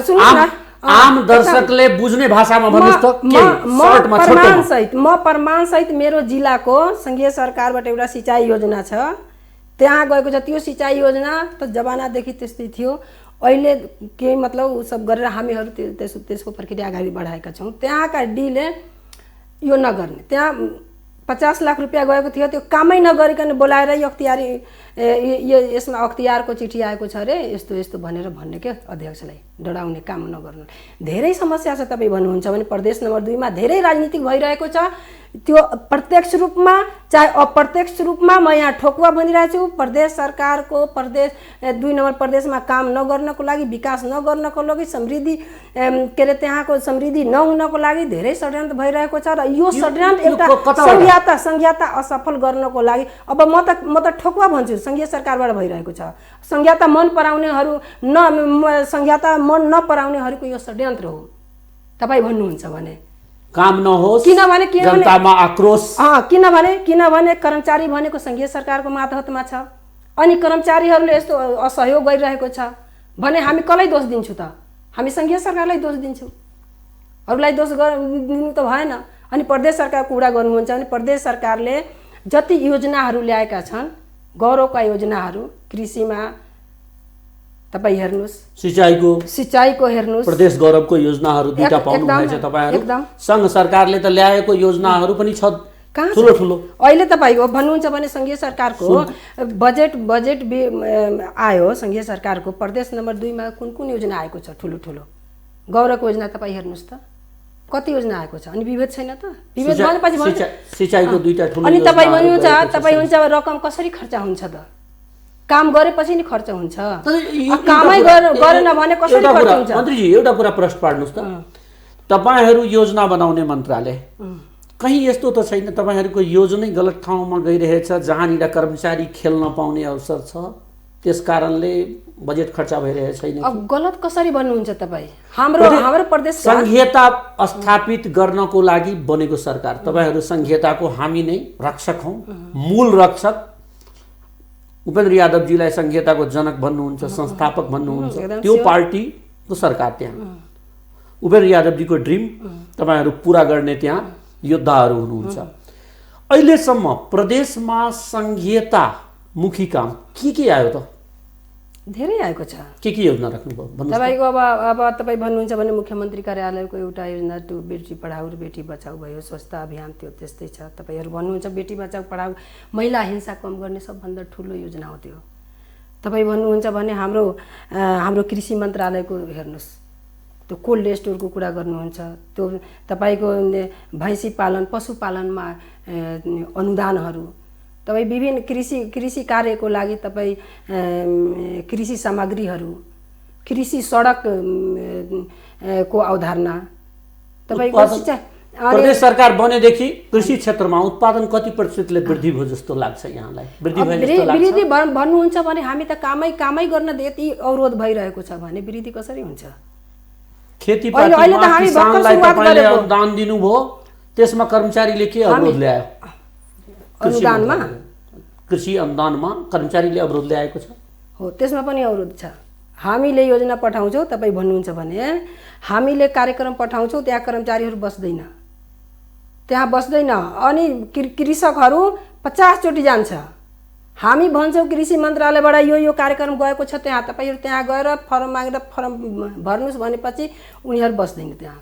सुन्नुहोस् न, आम दर्शकले बुझ्ने भाषामा भन्नुस् त के सर्टमा छोटोमा। म प्रमाण सहित मेरो जिल्लाको संघीय सरकारबाट एउटा सिँचाइ योजना छ, त्यहाँ गएको छ। त्यो सिँचाइ योजना त जमानादेखि त्यस्तै थियो, अहिले केही मतलब उ सब गरेर हामीहरू त्यसको प्रक्रिया अगाडि बढाएका छौँ। त्यहाँका डीले यो नगर्ने, त्यहाँ 50 लाख रुपियाँ गएको थियो, त्यो कामै नगरिकन बोलाएर यो अख्तियारी यसमा अख्तियारको चिठी आएको छ अरे यस्तो भनेर भन्ने के अध्यक्षलाई डराउने काम नगर्नु। धेरै समस्या छ। तपाईँ भन्नुहुन्छ भने प्रदेश नम्बर 2 मा धेरै राजनीतिक भइरहेको छ। त्यो प्रत्यक्ष रूपमा चाहे अप्रत्यक्ष रूपमा म यहाँ ठोकुवा भनिरहेको छु, प्रदेश सरकारको 2 नम्बर प्रदेशमा काम नगर्नको लागि, विकास नगर्नको लागि, समृद्धि के अरे त्यहाँको समृद्धि नहुनको लागि धेरै षड्यन्त्र भइरहेको छ। र यो षड्यन्त्र एउटा संघीयता असफल गर्नको लागि अब म त ठोकुवा भन्छु, संघीय सरकारबाट भइरहेको छ। संघीयता मन पराउनेहरू संघीयता मन नपराउनेहरूको यो षड्यन्त्र हो। तपाईँ भन्नुहुन्छ भने काम नहोस्, किनभने जनतामा आक्रोश, किनभने कर्मचारी भनेको संघीय सरकारको मातहतमा छ, अनि कर्मचारीहरूले यस्तो असहयोग गरिरहेको छ भने हामी कसलाई दोष दिन्छौँ त? हामी संघीय सरकारलाई दोष दिन्छौँ, अरूलाई दोष दिनु त भएन। अनि प्रदेश सरकारको कुरा गर्नुहुन्छ भने प्रदेश सरकारले जति योजनाहरू ल्याएका छन्, गौरवका योजनाहरू, कृषिमा तपाईँ हेर्नुहोस्, सिँचाइको हेर्नुहोस्, प्रदेश गौरवको योजनाहरू दुईटा पाउनु भएछ तपाईहरु। संघ सरकारले त ल्याएको योजनाहरू पनि छ ठुलो। अहिले तपाईको भन्नुहुन्छ भने संघीय सरकारको बजेट आयो, संघीय सरकारको प्रदेश नम्बर 2 मा कुन योजना आएको छ ठुलो गौरवको योजना तपाईँ हेर्नुहोस् त, कति योजना आएको छ। अनि विभेद छैन त? विभेद भनेपछि सिँचाइको दुईटा ठुलो। अनि तपाईँ भन्नुहुन्छ रकम कसरी खर्च हुन्छ त? काम गरेपछि नि खर्च हुन्छ, कामै गरेन भने कसरी खर्च हुन्छ? मन्त्रीजी एउटा कुरा प्रश्न पार्नुस् त, तपाईहरु योजना बनाउने मन्त्रालय कहीं यस्तो त छैन तपाईहरुको योजनै गलत ठाउँमा गइरहेछ जहाँनिर कर्मचारी खेल्न पाउने अवसर छ, त्यसकारणले बजेट खर्च भइरहेछ छैन? अब गलत कसरी भन्नुहुन्छ तपाईँ? हाम्रो प्रदेश संघीयता स्थापित गर्नको लागि बनेको सरकार, तपाईहरु संघीयताको हामी नै रक्षक हौं, मूल रक्षक। उपेन्द्र यादवजीलाई संघीयताको जनक भन्नुहुन्छ, संस्थापक भन्नुहुन्छ, त्यो पार्टीको सरकार त्यहाँ उपेन्द्र यादवजीको ड्रिम तपाईहरु पूरा गर्ने त्यहाँ योद्धाहरू हुनुहुन्छ। अहिलेसम्म प्रदेशमा संघीयता मुखी काम के आयो त? धेरै आएको छ। के योजना राख्नुभयो भन्नुस्? तपाईको अब तपाईँ भन्नुहुन्छ भने मुख्यमन्त्री कार्यालयको एउटा योजना बेटी पढाऊ र बेटी बचाऊ भयो, स्वच्छता अभियान त्यो त्यस्तै छ। तपाईहरु भन्नुहुन्छ बेटी बचाऊ पढाऊ, महिला हिंसा कम गर्ने सबभन्दा ठुलो योजना हो त्यो। तपाईँ भन्नुहुन्छ भने हाम्रो कृषि मन्त्रालयको हेर्नुहोस्, त्यो कोल्ड स्टोरको कुरा गर्नुहुन्छ, त्यो तपाईको भैँसी पालन पशुपालनमा अनुदानहरू, तपाईँ विभिन्न कृषि कार्यको लागि तपाईँ कृषि सामग्रीहरू कृषि सडक को अवधारणा तपाईँको प्रदेश सरकार बनेदेखि कृषि क्षेत्रमा उत्पादन कति प्रतिशतले वृद्धि भयो जस्तो लाग्छ यहाँलाई? वृद्धि भयो जस्तो लाग्छ? वृद्धि भन्नुहुन्छ भने हामी त कामै गर्न यति अवरोध भइरहेको छ भने वृद्धि कसरी हुन्छ? खेतीपातीमा किसानलाई तपाईले अनुदान दिनुभयो, त्यसमा कर्मचारीले के अवरोध ल्यायो? अनुदानमा कृषि अनुदानमा कर्मचारीले अवरोध ल्याएको छ। हो, त्यसमा पनि अवरोध छ। हामीले योजना पठाउँछौँ, तपाईँ भन्नुहुन्छ भने हामीले कार्यक्रम पठाउँछौँ, त्यहाँ कर्मचारीहरू बस्दैन, त्यहाँ बस्दैन। अनि कृषकहरू 50 चोटि जान्छ। हामी भन्छौँ कृषि मन्त्रालयबाट यो कार्यक्रम गएको छ, त्यहाँ तपाईँहरू त्यहाँ गएर फर्म मागेर फर्म भर्नुहोस् भनेपछि उनीहरू बस्दैन त्यहाँ।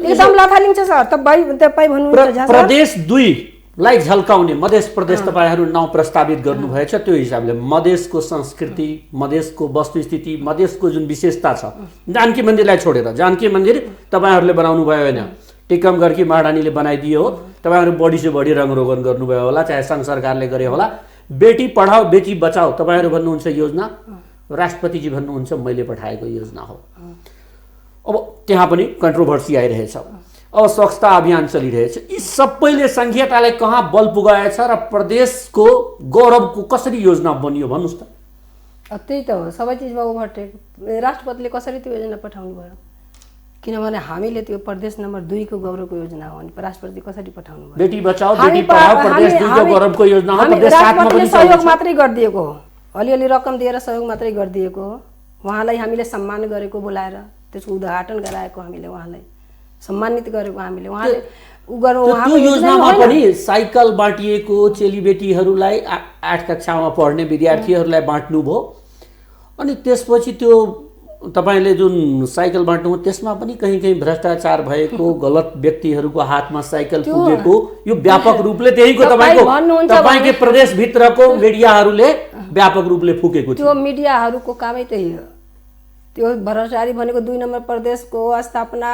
एकदम लथालिङ्ग छ सर। तपाईँ भन्नुहुन्छ प्रदेश 2 लाई झल्काउने मध्य प्रदेश तपाईहरू नाउँ प्रस्तावित गर्नुभएछ। त्यो हिसाबले मधेसको संस्कृति, मधेसको वस्तुस्थिति, मधेसको जुन विशेषता छ, जानकी मन्दिरलाई छोडेर, जानकी मन्दिर तपाईहरूले बनाउनु भयो होइन, टिकमगढकी महारानीले बनाइदियो हो, तपाईहरू बढी से बढी रङरोगन गर्नुभयो होला, चाहे सङ्घ सरकारले गरे होला। बेटी पढाओ बेटी बचाओ तपाईहरू भन्नुहुन्छ योजना, राष्ट्रपतिजी भन्नुहुन्छ मैले पठाएको योजना हो। अब त्यहाँ पनि कन्ट्रोभर्सी आइरहेछ। अब स्वच्छता अभियान चलिरहेछ। यी सबैले संघीयतालाई कहाँ बल पुगाएछ र प्रदेशको गौरवको कसरी योजना बनियो भन्नुहोस् त? त्यही त हो, सबै चिजमा ओभरटेक। राष्ट्रपतिले कसरी त्यो योजना पठाउनु भयो? किनभने हामीले त्यो प्रदेश नम्बर 2 को गौरवको योजना हो अनि राष्ट्रपति कसरी पठाउनु भयो? बेटी बचाओ बेटी पढाओ प्रदेश 2 को गौरवको योजना हो। प्रदेश 7 मा पनि सहयोग मात्रै गरिदिएको हो, अलिअलि रकम दिएर सहयोग मात्रै गरिदिएको हो। उहाँलाई हामीले सम्मान गरेको, बोलाएर त्यसको उद्घाटन गराएको, हामीले उहाँलाई सम्मानित गरेको, हामीले उहाँले त्यो योजनामा पनि साइकल बाँटिएको, चेलीबेटीहरूलाई 8 कक्षामा पढ्ने विद्यार्थीहरूलाई बाँट्नुभयो। अनि त्यसपछि त्यो तपाईले जुन साइकल बाँड्नु त्यसमा पनि कहीँ भ्रष्टाचार भएको, गलत व्यक्तिहरूको हातमा साइकल पुगेको, यो व्यापक रूपले त्यहीको तपाईकै प्रदेशभित्रको मिडियाहरूले व्यापक रूपले फुकेको थियो। त्यो मिडियाहरूको कामै त्यही हो। त्यो भ्रष्टाचारी भनेको 2 नम्बर प्रदेशको स्थापना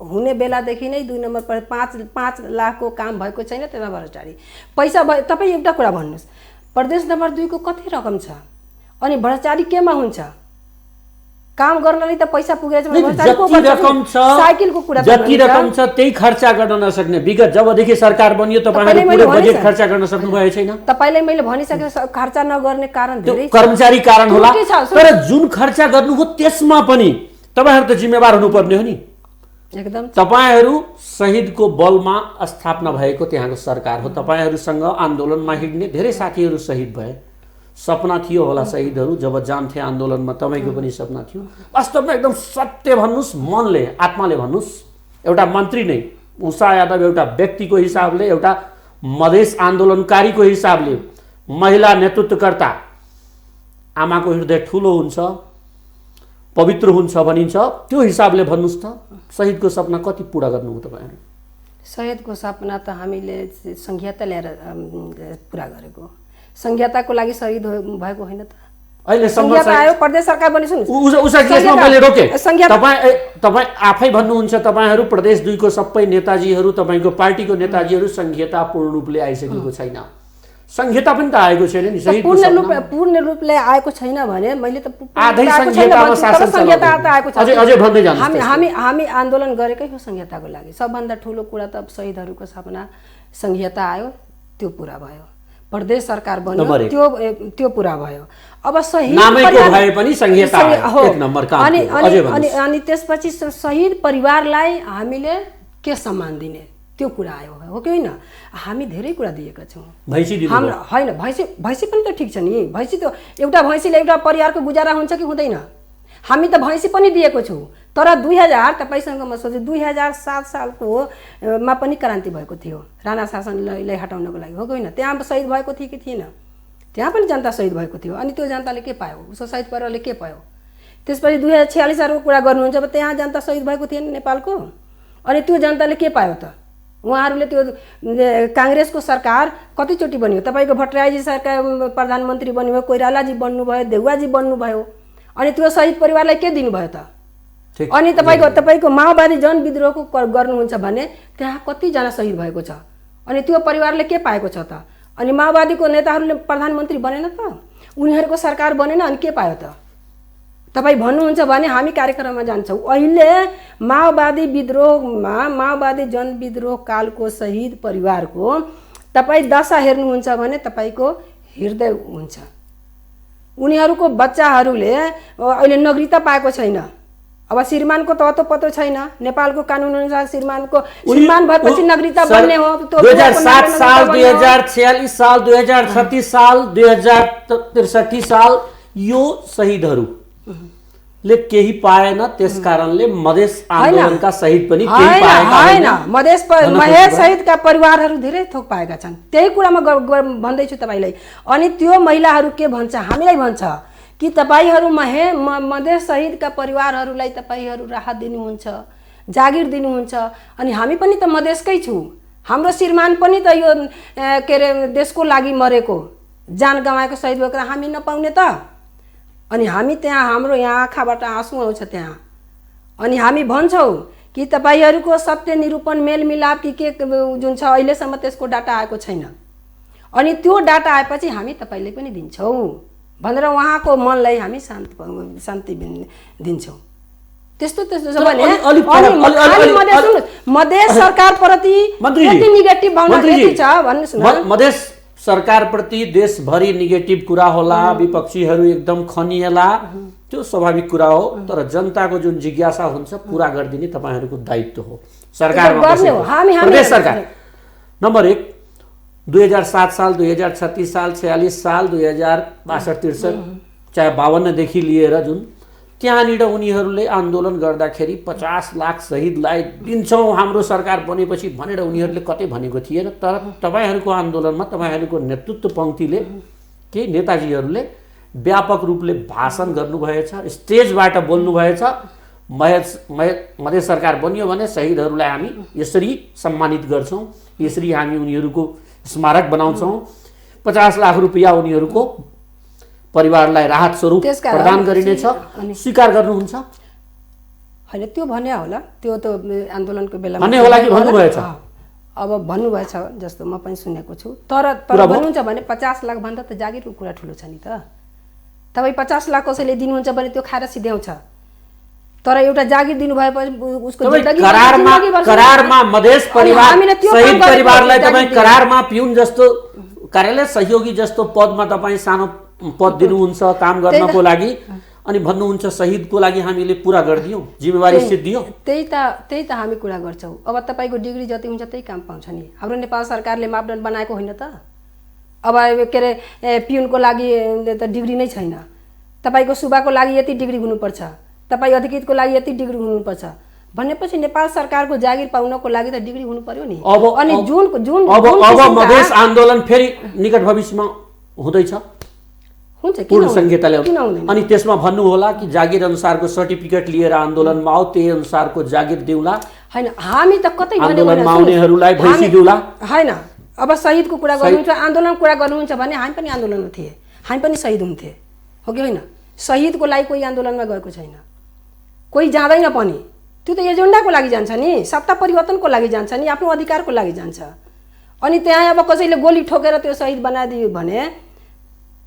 हुने बेलादेखि नै 2 नम्बर पर 5 लाखको काम भएको छैन। त्यसमा भ्रष्टाचारी पैसा भयो। तपाईँ एउटा कुरा भन्नुहोस्, प्रदेश नम्बर 2 को कति रकम छ अनि भ्रष्टाचारी केमा हुन्छ? काम गर्नलाई त पैसा पुगेछ भने भ्रष्टाचारीको रकम छ, साइकलको कुरा जति रकम छ त्यही खर्चा गर्न नसक्ने। विगत जबदेखि सरकार बनियो तपाईहरु पुरै बजेट खर्चा गर्न सक्नु भएको छैन। तपाईलाई मैले भनिसके खर्चा नगर्ने कारण धेरै छ, कर्मचारी कारण होला। तर जुन खर्चा गर्नु हो त्यसमा पनि तपाईहरु त जिम्मेवार हुनुपर्ने हो नि। एकदम तपाईहरु शहीदको बलमा स्थापना भएको त्यहाँको सरकार हो। तपाईहरुसँग आन्दोलनमा हिड्ने धेरै साथीहरु शहीद भए। सपना थियो होला शहीदहरु जब जान्थे आन्दोलनमा, तपाईको पनि सपना थियो। वास्तवमा एकदम सत्य भन्नुस्, मनले आत्माले भन्नुस्, एउटा मन्त्री नै उषा यादव एउटा व्यक्तिको हिसाबले, एउटा मधेस आन्दोलनकारीको हिसाबले, महिला नेतृत्वकर्ता, आमाको हृदय ठुलो हुन्छ, पवित्र हुन्छ भनिन्छ, त्यो हिसाबले भन्नुस् त शहीदको सपना कति पूरा गर्नुभयो तपाईहरु? शहीदको सपना त हामीले संघीयता ल्याएर पूरा गरेको। संघीयताको लागि शहीद भएको होइन त। अहिले संघीयता आयो, प्रदेश सरकार पनि सुन्नुस्। उषा केसमा मैले रोके। तपाई आफै भन्नुहुन्छ तपाईहरु प्रदेश 2 को सबै नेताजीहरु, तपाईको पार्टीको नेताजीहरु संघीयता पूर्ण रूपले आइसकेको छैन। संघीयता पनि त आएको छैन नि। शहीदको सपना पूर्ण रूपले आएको छैन भने मैले त आधै संघीयतामा शासन संघीयता त आएको छ। अझै भन्दै जानुहोस्। हामी आन्दोलन गरेकै हो संघीयताको लागि। सबभन्दा ठुलो कुरा त शहीदहरुको सपना संघीयता आयो, त्यो पूरा भयो। प्रदेश सरकार बन्यो, त्यो पूरा भयो। अब शहीद नामैको भए पनि संघीयता एक नम्बर काम हो। अनि त्यसपछि शहीद परिवारलाई हामीले के सम्मान दिने त्यो कुरा आयो, हो कि होइन? हामी धेरै कुरा दिएका छौँ। हाम्रो होइन भैँसी पनि त ठिक छ नि। भैँसी त एउटा भैँसीले एउटा परिवारको गुजारा हुन्छ कि हुँदैन? हामी त भैँसी पनि दिएको छु। तर 2000 तपाईसँग म सोचे 2007 सालको मा पनि क्रान्ति भएको थियो राणा शासनलाई हटाउनको लागि, हो कि होइन? त्यहाँ शहीद भएको थियो कि थिएन? त्यहाँ पनि जनता शहीद भएको थियो। अनि त्यो जनताले के पायो? उसको शहीद परिवारले के पायो? त्यसपछि 2046 सालको कुरा गर्नुहुन्छ, अब त्यहाँ जनता शहीद भएको थिएन नेपालको। अनि त्यो जनताले के पायो त? उहाँहरूले त्यो काङ्ग्रेसको सरकार कतिचोटि बन्यो? तपाईँको भट्टराईजी सरकार प्रधानमन्त्री बन्नुभयो, कोइरालाजी बन्नुभयो, देउवाजी बन्नुभयो। अनि त्यो शहीद परिवारलाई के दिनुभयो त? अनि तपाईँको माओवादी जनविद्रोहको गर्नुहुन्छ भने त्यहाँ कतिजना शहीद भएको छ? अनि त्यो परिवारले के पाएको छ त? अनि माओवादीको नेताहरूले प्रधानमन्त्री बनेन त? उनीहरूको सरकार बनेन, अनि के पायो त? तपाईँ भन्नुहुन्छ भने हामी कार्यक्रममा जान्छौँ। अहिले माओवादी विद्रोहमा माओवादी जनविद्रोह कालको शहीद परिवारको तपाईँ दशा हेर्नुहुन्छ भने तपाईँको हृदय हुन्छ। उनीहरूको बच्चाहरूले अहिले नागरिकता पाएको छैन। अब श्रीमानको त पत्तो छैन, नेपालको कानुन अनुसार श्रीमान भएपछि नागरिकता बन्ने हो। 2007 साल, 2046 साल, 2036 साल, 2063 साल यो शहीदहरूले केही पाएन। त्यस कारणले मधेस आन्दोलनका शहीद पनि केही पाएका हैन। मधेस शहीदका परिवारहरू धेरै थोक पाएका छन्। त्यही कुरामा भन्दैछु तपाईलाई। अनि त्यो महिलाहरू के भन्छ, हामीलाई भन्छ कि तपाईहरू मधेस शहीदका परिवारहरूलाई तपाईहरू राहत दिनुहुन्छ, जागिर दिनुहुन्छ। अनि हामी पनि त मधेसकै छौँ। हाम्रो श्रीमान पनि त यो के अरे देशको लागि मरेको, जान गमाएको शहीद भएको हामी नपाउने त। अनि हामी त्यहाँ हाम्रो यहाँ आँखाबाट आँसु आउँछ त्यहाँ। अनि हामी भन्छौँ कि तपाईहरूको सत्य निरूपण मेलमिलाप कि के जुन छ अहिलेसम्म त्यसको डाटा आएको छैन। अनि त्यो डाटा आएपछि हामी तपाईँले पनि दिन्छौँ भनेर उहाँको मनलाई हामी शान्ति दिन्छौँ। त्यस्तो छ भने मधेस सरकारप्रति कति नेगेटिभ भावना यति छ भन्नुहोस् न। मधेस सरकारप्रति देशभरि नेगेटिभ कुरा होला, विपक्षीहरू एकदम खनिएला, त्यो स्वाभाविक कुरा हो। तर जनताको जुन जिज्ञासा हुन्छ पूरा गरिदिने तपाईँहरूको दायित्व हो। सरकारमा प्रदेश सरकार नम्बर 1 2007 साल, 2036 साल, 46 साल, 2062-63 चाहे 52 देखि लिएर जुन त्यहाँनिर उनीहरूले आन्दोलन गर्दाखेरि 50 लाख शहीदलाई दिन्छौँ हाम्रो सरकार बनेपछि भनेर उनीहरूले कतै भनेको थिएन। तर तपाईँहरूको आन्दोलनमा तपाईँहरूको नेतृत्व पङ्क्तिले केही नेताजीहरूले व्यापक रूपले भाषण गर्नुभएछ, स्टेजबाट बोल्नुभएछ। मधेस सरकार बनियो भने शहीदहरूलाई हामी यसरी सम्मानित गर्छौँ, यसरी हामी उनीहरूको स्मारक बनाउँछौँ, 50 लाख रुपैयाँ उनीहरूको परिवारलाई राहत स्वरूप प्रदान गरिनेछ। स्वीकार गर्नुहुन्छ? हैन, त्यो भन्या होला, त्यो त आन्दोलनको बेलामा भन्ने होला कि भन्नुभएछ? अब भन्नुभएछ जस्तो म पनि सुनेको छु। तर भन्नुहुन्छ भने 50 लाख भन्दा त जागिरको कुरा ठुलो छ नि त। तपाईँ 50 लाख कसैले दिनुहुन्छ भने त्यो खाएर सिध्याउँछ। तर एउटा जागिर दिनु भएपछि उसको करारमा मधेस परिवार शहीद परिवारलाई तपाईँ करारमा पिउन जस्तो कार्यालय सहयोगी जस्तो पदमा तपाईँ सानो पद दिनुहुन्छ काम गर्नको लागि। अनि भन्नुहुन्छ शहीदको लागि हामीले पुरा गरिदियौँ, जिम्मेवारी सिद्धियो। त्यही त हामी कुरा गर्छौँ। अब तपाईँको डिग्री जति हुन्छ त्यही काम पाउँछ नि। हाम्रो नेपाल सरकारले मापदण्ड बनाएको होइन त। अब के अरे पिउनको लागि त डिग्री नै छैन। तपाईँको सुबाको लागि यति डिग्री हुनुपर्छ, तपाईँ अधिकृतको लागि यति डिग्री हुनुपर्छ भनेपछि नेपाल सरकारको जागिर पाउनको लागि त डिग्री हुनु पर्यो नि। अनि जुन मधेस आन्दोलन फेरि निकट भविष्यमा हुँदैछ, हुन्छ पूर्ण संहिता ल्याउनु। अनि त्यसमा भन्नु होला कि जागिर अनुसारको सर्टिफिकेट लिएर आन्दोलनमा आऊ, त्यही अनुसारको जागिर देउला। हैन, हामी त कतै आन्दोलनमा आउनेहरूलाई भैँसी देउला। हैन, अब शहीदको कुरा गर्नुहुन्छ, आन्दोलन कुरा गर्नुहुन्छ भने हामी पनि आन्दोलनमा थिए, हामी पनि शहीद हुन्थे, हो कि होइन? शहीदको लागि कोही आन्दोलनमा गएको छैन, कोही जाँदैन पनि। त्यो त एजेन्डाको लागि जान्छ नि, सत्ता परिवर्तनको लागि जान्छ नि, आफ्नो अधिकारको लागि जान्छ। अनि त्यहाँ अब कसैले गोली ठोकेर त्यो शहीद बनाइदियो भने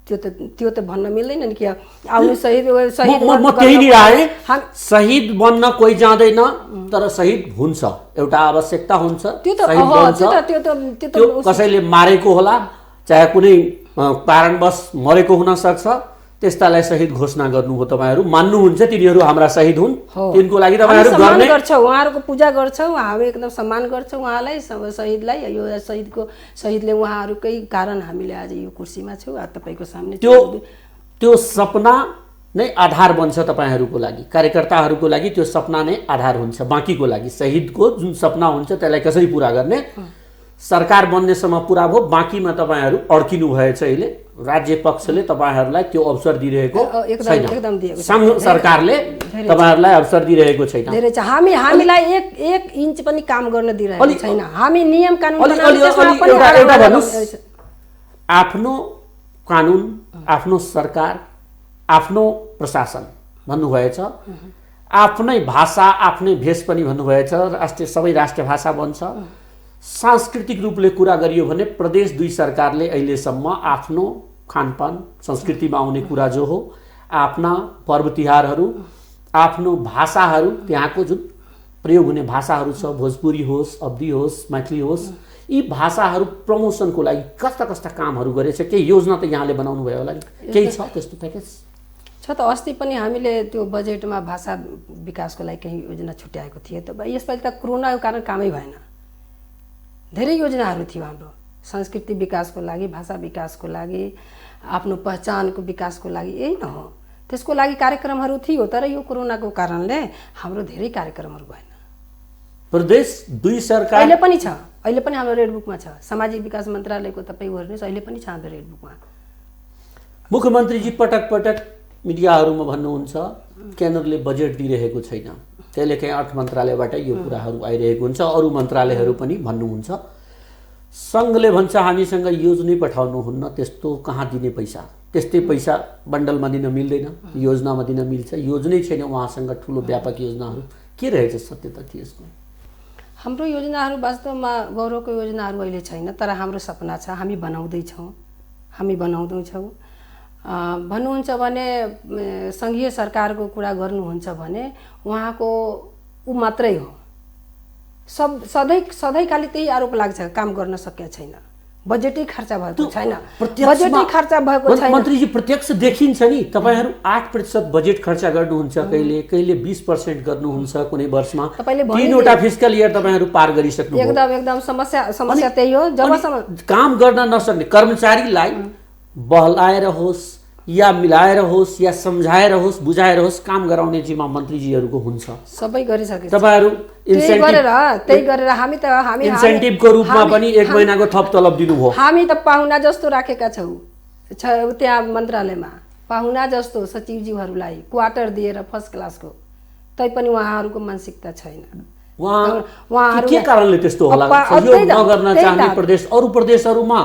त्यो त भन्न मिल्दैन नि कि आउनु शहीद म त्यही नि राखेँ। शहीद बन्न कोही जाँदैन, तर शहीद हुन्छ, एउटा आवश्यकता हुन्छ। त्यो कसैले मारेको होला, चाहे कुनै कारणवश मरेको हुन सक्छ, त्यस्तालाई शहीद घोषणा गर्नु हो। तपाईँहरू मान्नुहुन्छ तिनीहरू हाम्रा शहीद हुन्, तिनको लागि तपाईँहरू गर्ने गर्छौँ, उहाँहरूको पूजा गर्छौँ, हामी एकदम सम्मान गर्छौँ उहाँलाई, शहीदलाई। यो शहीदले उहाँहरूकै कारण हामीले आज यो कुर्सीमा छौँ तपाईँको सामने। त्यो सपना नै आधार बन्छ तपाईँहरूको लागि, कार्यकर्ताहरूको लागि। त्यो सपना नै आधार हुन्छ बाँकीको लागि। शहीदको जुन सपना हुन्छ त्यसलाई कसरी पुरा गर्ने, सरकार बन्नेसम्म पुरा भयो, बाँकीमा तपाईँहरू अड्किनु भएछ। अहिले राज्य पक्षले तपाईँहरूलाई त्यो अवसर दिइरहेको छैन, सरकारले तपाईँहरूलाई अवसर दिइरहेको छैन। हामीलाई एक इन्च पनि काम गर्न दिइरहेको छैन। हामी नियम कानुन आफ्नो कानुन, आफ्नो सरकार, आफ्नो प्रशासन भन्नुभएछ, आफ्नै भाषा, आफ्नै भेष पनि भन्नुभएछ। सबै राष्ट्रिय भाषा बन्छ। सांस्कृतिक रूपले कुरा गरियो भने प्रदेश 2 सरकारले अहिलेसम्म आफ्नो खानपान संस्कृतिमा आउने कुरा जो हो, आफ्ना पर्व तिहारहरू, आफ्नो भाषाहरू, त्यहाँको जुन प्रयोग हुने भाषाहरू छ, भोजपुरी होस्, अवधी होस्, मैथिली होस्, यी भाषाहरू प्रमोसनको लागि कस्ता कस्ता कामहरू गरेछ? केही योजना त यहाँले बनाउनु भयो होला नि, केही छ त्यस्तो प्याकेज? छ त। अस्ति पनि हामीले त्यो बजेटमा भाषा विकासको लागि केही योजना छुट्याएको थिए। त यसपालि त कोरोनाको कारण कामै भएन। धेरै योजनाहरू थियो हाम्रो संस्कृति विकासको लागि, भाषा विकासको लागि, आफ्नो पहिचानको विकासको लागि, यही न हो। त्यसको लागि कार्यक्रमहरू थियो, तर यो कोरोनाको कारणले हाम्रो धेरै कार्यक्रमहरू भएन। प्रदेश 2 सरकार अहिले पनि छ, अहिले पनि हाम्रो रेड बुकमा छ। सामाजिक विकास मन्त्रालयको तपाईँ हेर्नुहोस्, अहिले पनि छ हाम्रो रेड बुकमा। मुख्यमन्त्रीजी पटक पटक मिडियाहरूमा भन्नुहुन्छ केन्द्रले बजेट दिइरहेको छैन, त्यसले कहीँ अर्थ मन्त्रालयबाट यो कुराहरू आइरहेको हुन्छ। अरू मन्त्रालयहरू पनि भन्नुहुन्छ। सङ्घले भन्छ हामीसँग योजनै पठाउनुहुन्न, त्यस्तो कहाँ दिने पैसा, त्यस्तै पैसा बन्डलमा दिन मिल्दैन, योजनामा दिन मिल्छ। योजनै छैन उहाँसँग ठुलो व्यापक योजनाहरू। के रहेछ सत्य तथ्य यसको? हाम्रो योजनाहरू वास्तवमा गौरवको योजनाहरू अहिले छैन, तर हाम्रो सपना छ, हामी बनाउँदैछौँ, हामी बनाउँदैछौँ। भन्नुहुन्छ भने सङ्घीय सरकारको कुरा गर्नुहुन्छ भने उहाँको ऊ मात्रै हो। सधैँखाली त्यही आरोप लाग्छ, काम गर्न सकेको छैन, बजेटै खर्च भएको छैन, बजेटै खर्च भएको छैन। मन्त्रीजी प्रत्यक्ष देखिन्छ नि, तपाईँहरू 8% बजेट खर्च गर्नुहुन्छ, कहिले कहिले 20% गर्नुहुन्छ कुनै वर्षमा। 3वटा फिस्कल इयर तपाईँहरू पार गरिसक्नु। एकदम समस्या त्यही हो। जबसम्म काम गर्न नसक्ने कर्मचारीलाई बहलाएर होस् या मिलाएर होस् या सम्झाएर होस्, बुझाएर होस्, काम गराउने जिम्मा मन्त्रीजीहरूको हुन्छ। सबै गरिसके तपाईँहरू त्यही गरेर हामी इन्सेन्टिभको रूपमा पनि 1 महिनाको थप तलब दिनुभयो। हामी त पाहुना जस्तो राखेका छौँ त्यहाँ मन्त्रालयमा, पाहुना जस्तो सचिवज्यूहरूलाई क्वार्टर दिएर फर्स्ट क्लासको, तैपनि उहाँहरूको मानसिकता छैन। उहाँहरू के कारणले त्यस्तो होला? यो नगर्न चाहने प्रदेश, अरू प्रदेशहरूमा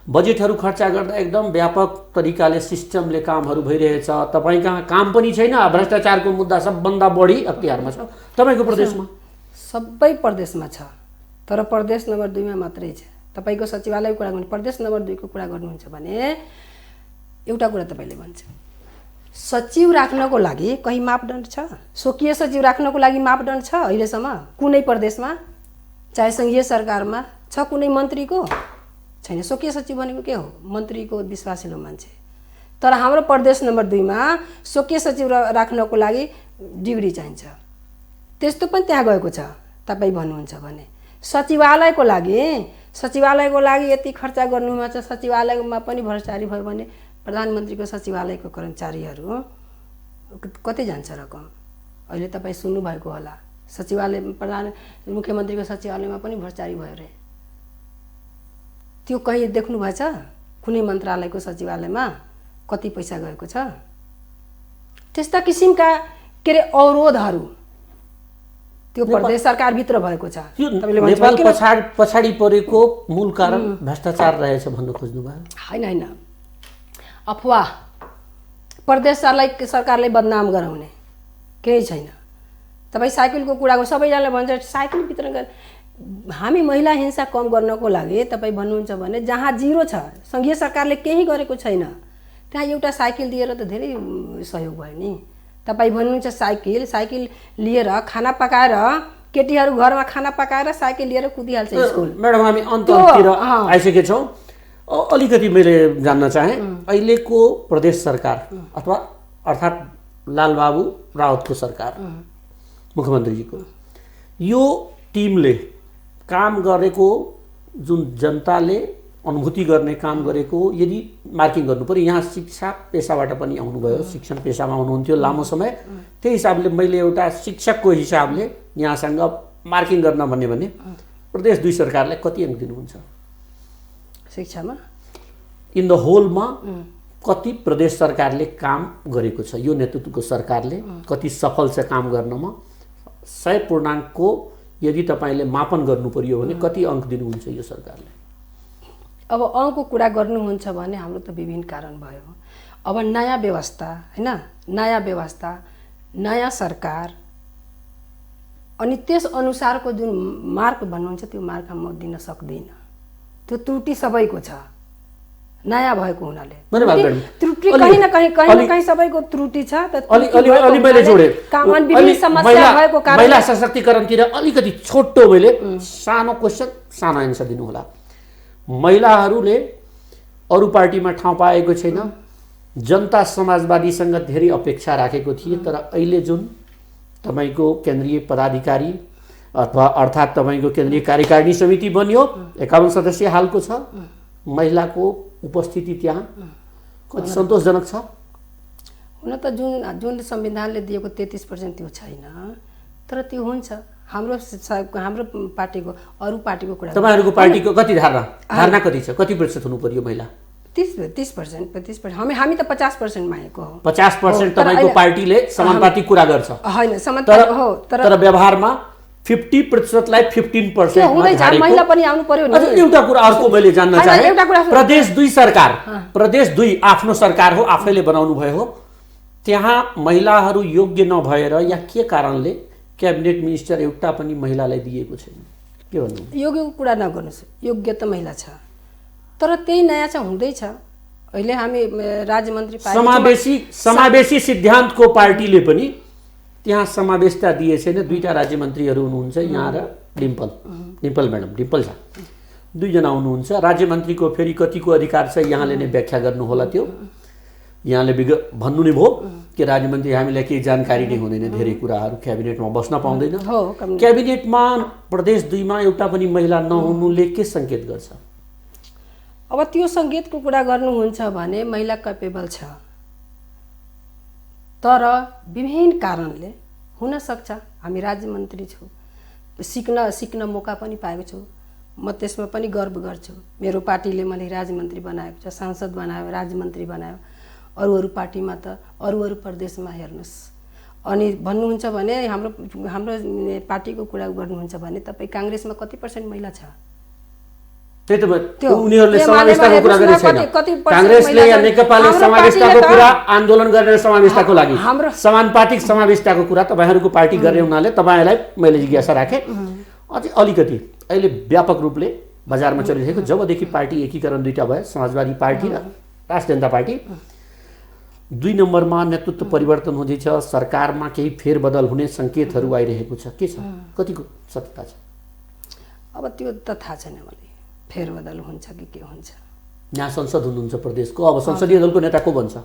बजेटहरू खर्च गर्दा एकदम व्यापक तरिकाले सिस्टमले कामहरू भइरहेछ। तपाईँ कहाँ काम पनि छैन, भ्रष्टाचारको मुद्दा सबभन्दा बढी अख्तियारमा छ। तपाईँको प्रदेशमा? सबै प्रदेशमा छ, तर प्रदेश नम्बर 2 मा मात्रै छ। तपाईँको सचिवालयको कुरा गर्नु, प्रदेश नम्बर 2 को कुरा गर्नुहुन्छ भने एउटा कुरा तपाईँले भन्छ, सचिव राख्नको लागि कहीँ मापदण्ड छ? स्वकीय सचिव राख्नको लागि मापदण्ड छ अहिलेसम्म कुनै प्रदेशमा? चाहे सङ्घीय सरकारमा छ कुनै मन्त्रीको? छैन। स्वकीय सचिव भनेको के हो? मन्त्रीको विश्वासिलो मान्छे। तर हाम्रो प्रदेश नम्बर 2 मा स्वकीय सचिव राख्नको लागि डिग्री चाहिन्छ। त्यस्तो पनि त्यहाँ गएको छ। तपाईँ भन्नुहुन्छ भने सचिवालयको लागि यति खर्च गर्नुमा छ, सचिवालयमा पनि भ्रष्टाचारी भयो भने प्रधानमन्त्रीको सचिवालयको कर्मचारीहरू कतै जान्छ रकम? अहिले तपाईँ सुन्नुभएको होला, सचिवालय मुख्यमन्त्रीको सचिवालयमा पनि भ्रष्टाचारी भयो रे। त्यो कहीँ देख्नु भएछ? कुनै मन्त्रालयको सचिवालयमा कति पैसा गएको छ? त्यस्ता किसिमका के अरे अवरोधहरू त्यो प्रदेश सरकारभित्र भएको छ। नेपाल पछाडि परेको मूल कारण भ्रष्टाचार रहेछ भन्नु खोज्नुभयो? होइन, अफवाह। प्रदेश सरकारले बदनाम गराउने केही छैन। तपाईँ साइकलको कुरा गर्नु, सबैजनाले भन्छ साइकल वितरण गर्ने। हामी महिला हिंसा कम गर्नको लागि तपाईँ भन्नुहुन्छ भने जहाँ 0 छ, सङ्घीय सरकारले केही गरेको छैन, त्यहाँ एउटा साइकल दिएर त धेरै सहयोग भयो नि। तपाईँ भन्नुहुन्छ साइकल लिएर खाना पकाएर, केटीहरू घरमा खाना पकाएर साइकल लिएर कुदिहाल्छ स्कुल। म्याडम, हामी अन्ततिर आइसकेछौँ। अलिकति मैले जान्न चाहेँ, अहिलेको प्रदेश सरकार अर्थात् लालबाबु राउतको सरकार, मुख्यमन्त्रीजीको यो टिमले काम गरेको, जुन जनताले अनुभूति गर्ने काम गरेको, यदि मार्किङ गर्नु पर्यो, यहाँ शिक्षा पेसाबाट पनि आउनुभयो, शिक्षण पेसामा आउनुहुन्थ्यो लामो समय, त्यही हिसाबले मैले एउटा शिक्षकको हिसाबले यहाँसँग मार्किङ गर्न भन्ने भने प्रदेश 2 सरकारले कति अङ्क दिनुहुन्छ शिक्षामा? इन द होलमा कति प्रदेश सरकारले काम गरेको छ? यो नेतृत्वको सरकारले कति सफल छ काम गर्नमा? 100 पूर्णाङ्कको यदि तपाईँले मापन गर्नु पर्यो भने कति अङ्क दिनुहुन्छ यो सरकारले? अब अङ्कको कुरा गर्नुहुन्छ भने हाम्रो त विभिन्न कारण भयो। अब नयाँ व्यवस्था हैन, नयाँ व्यवस्था, नयाँ सरकार, अनि त्यस अनुसारको जुन मार्क भन्नुहुन्छ त्यो मार्क म दिन सक्दिनँ। त्यो त्रुटि सबैको छ नयाँ भएको हुनाले धन्यवाद म्याडम। त्रुटि कहीँ न कहीँ सबैको त्रुटि छ त अलि मैले जोडे विभिन्न समस्या भएको कारण महिला सशक्तिकरणतिर अलिकति छोटो मैले सानो क्वेसन सानो एन्सर दिनु होला। महिलाहरूले अरू पार्टीमा ठाउँ पाएको छैन, जनता समाजवादीसँग धेरै अपेक्षा राखेको थिए, तर अहिले जुन तपाईको केन्द्रीय पदाधिकारी अथवा अर्थात् तपाईको केन्द्रीय कार्यकारिणी समिति बन्यो, 51 सदस्यीय हालको छ, महिलाको उपस्थिति त्यहाँ कति सन्तोषजनक छ? हुन त जुन संविधानले दिएको 33% त्यो छैन, तर त्यो हुन्छ। हाम्रो पार्टीको अरू पार्टीको कुरा, तपाईहरुको पार्टीको कति धारणा कति छ? कति प्रतिशत हुनु पर्यो महिला? 30%। हामी त 50% मागेको हो। 50% तपाईको पार्टीले समानुपातिक कुरा गर्छ हैन? समानुपातिक हो, तर व्यवहारमा 50% लाई 15% हुँदै छ। महिला पनि आउनु पर्यो नि। एउटा कुरा अर्को मैले जान्न चाहे, प्रदेश 2 आफ्नो सरकार हो, आफैले बनाउनु भयो हो, त्यहाँ महिलाहरू योग्य नभएर या के कारणले क्याबिनेट मिनिस्टर एउटा पनि महिलालाई दिएको छैन? के भन्नु? योग्यको कुरा नगर्नुस्, योग्य त महिला छ, तर त्यही नयाँ चाहिँ हुँदैछ। अहिले हामी राज्य मन्त्री समावेशी सिद्धान्तको पार्टीले पनि त्यहाँ समावेशता दिए छैन। दुईटा राज्य मन्त्रीहरू हुनुहुन्छ, यहाँ र डिम्पल म्याडम, डिम्पल झा, दुईजना हुनुहुन्छ। राज्य मन्त्रीको फेरि कतिको अधिकार छ यहाँले नै व्याख्या गर्नु होला। त्यो यहाँले भन्नु नै भयो कि राज्य मन्त्री हामीलाई केही जानकारी नै हुँदैन, धेरै कुराहरू क्याबिनेटमा बस्न पाउँदैन। क्याबिनेटमा प्रदेश 2 मा एउटा पनि महिला नहुनुले के सङ्केत गर्छ? अब त्यो सङ्केतको कुरा गर्नुहुन्छ भने महिला क्यापेबल छ, तर विभिन्न कारणले हुन सक्छ। हामी राज्य मन्त्री छौँ, सिक्न मौका पनि पाएको छु, म त्यसमा पनि गर्व गर्छु। मेरो पार्टीले मलाई राज्य मन्त्री बनाएको छ, सांसद बनायो, राज्य मन्त्री बनायो। अरू पार्टीमा त अरू प्रदेशमा हेर्नुहोस्। अनि भन्नुहुन्छ भने हाम्रो पार्टीको कुरा गर्नुहुन्छ भने तपाईँ काङ्ग्रेसमा कति % महिला छ? त्यही त उनीहरूले समावेशताको कुरा गरेको छैन। काङ्ग्रेसले या नेकपाले समावेशताको कुरा आन्दोलन गरेर समावेशताको लागि समानुपातिक समावेशताको कुरा तपाईहरुको पार्टी गर्ने हुनाले तपाईलाई मैले जिज्ञासा राखे। अझै अलिकति अहिले व्यापक रूपले बजारमा चलिरहेको जबदेखि पार्टी एकीकरण दुईटा भयो, समाजवादी पार्टी र राष्ट्रिय जनता पार्टी, 2 नम्बरमा नेतृत्व परिवर्तन हुँदैछ, सरकारमा केही फेरबदल हुने संकेतहरू आइरहेको छ। के छ, कतिको सत्यता छ? अब त्यो त थाहा छैन मलाई, फेरबदल हुन्छ कि के हुन्छ। यहाँ संसद हुनुहुन्छ प्रदेशको, अब संसदीय दलको नेता को बन्छ?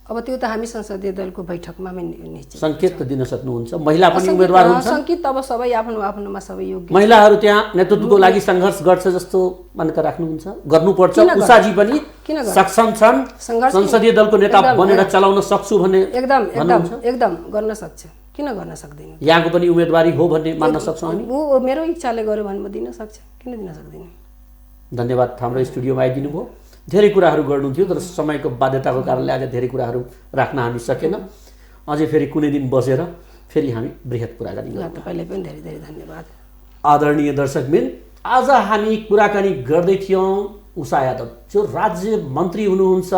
अब त्यो त हामी संसदीय दलको बैठकमा निश्चित संकेत त दिन सक्नुहुन्छ। महिला पनि उम्मेदवार हुन्छ, संकेत अब सबै आफ्नोमा सबै योग्य महिलाहरू त्यहाँ नेतृत्वको लागि संघर्ष गर्छ जस्तो मान्यता राख्नुहुन्छ? गर्नुपर्छ, उषाजी पनि सक्षम छन्, संसदीय दलको नेता बनेर चलाउन सक्छु भन्ने एकदम गर्न सक्छ, किन गर्न सक्दैन? यहाँको पनि उम्मेदवारी हो भन्ने मान्न सक्छौँ हामी। ऊ मेरो इच्छाले गर्यो भने म दिन सक्छ, किन दिन सक्दिनँ? धन्यवाद, हाम्रो स्टुडियोमा आइदिनु भयो। धेरै कुराहरू गर्नु थियो तर समयको बाध्यताको कारणले आज धेरै कुराहरू राख्न हामी सकेन। अझै फेरि कुनै दिन बसेर फेरि हामी बृहत कुराकानी गरौँ। तपाईलाई पनि धेरै धेरै धन्यवाद। आदरणीय दर्शकबिन, आज हामी कुराकानी गर्दै थियौँ उषा यादव जो राज्य मन्त्री हुनुहुन्छ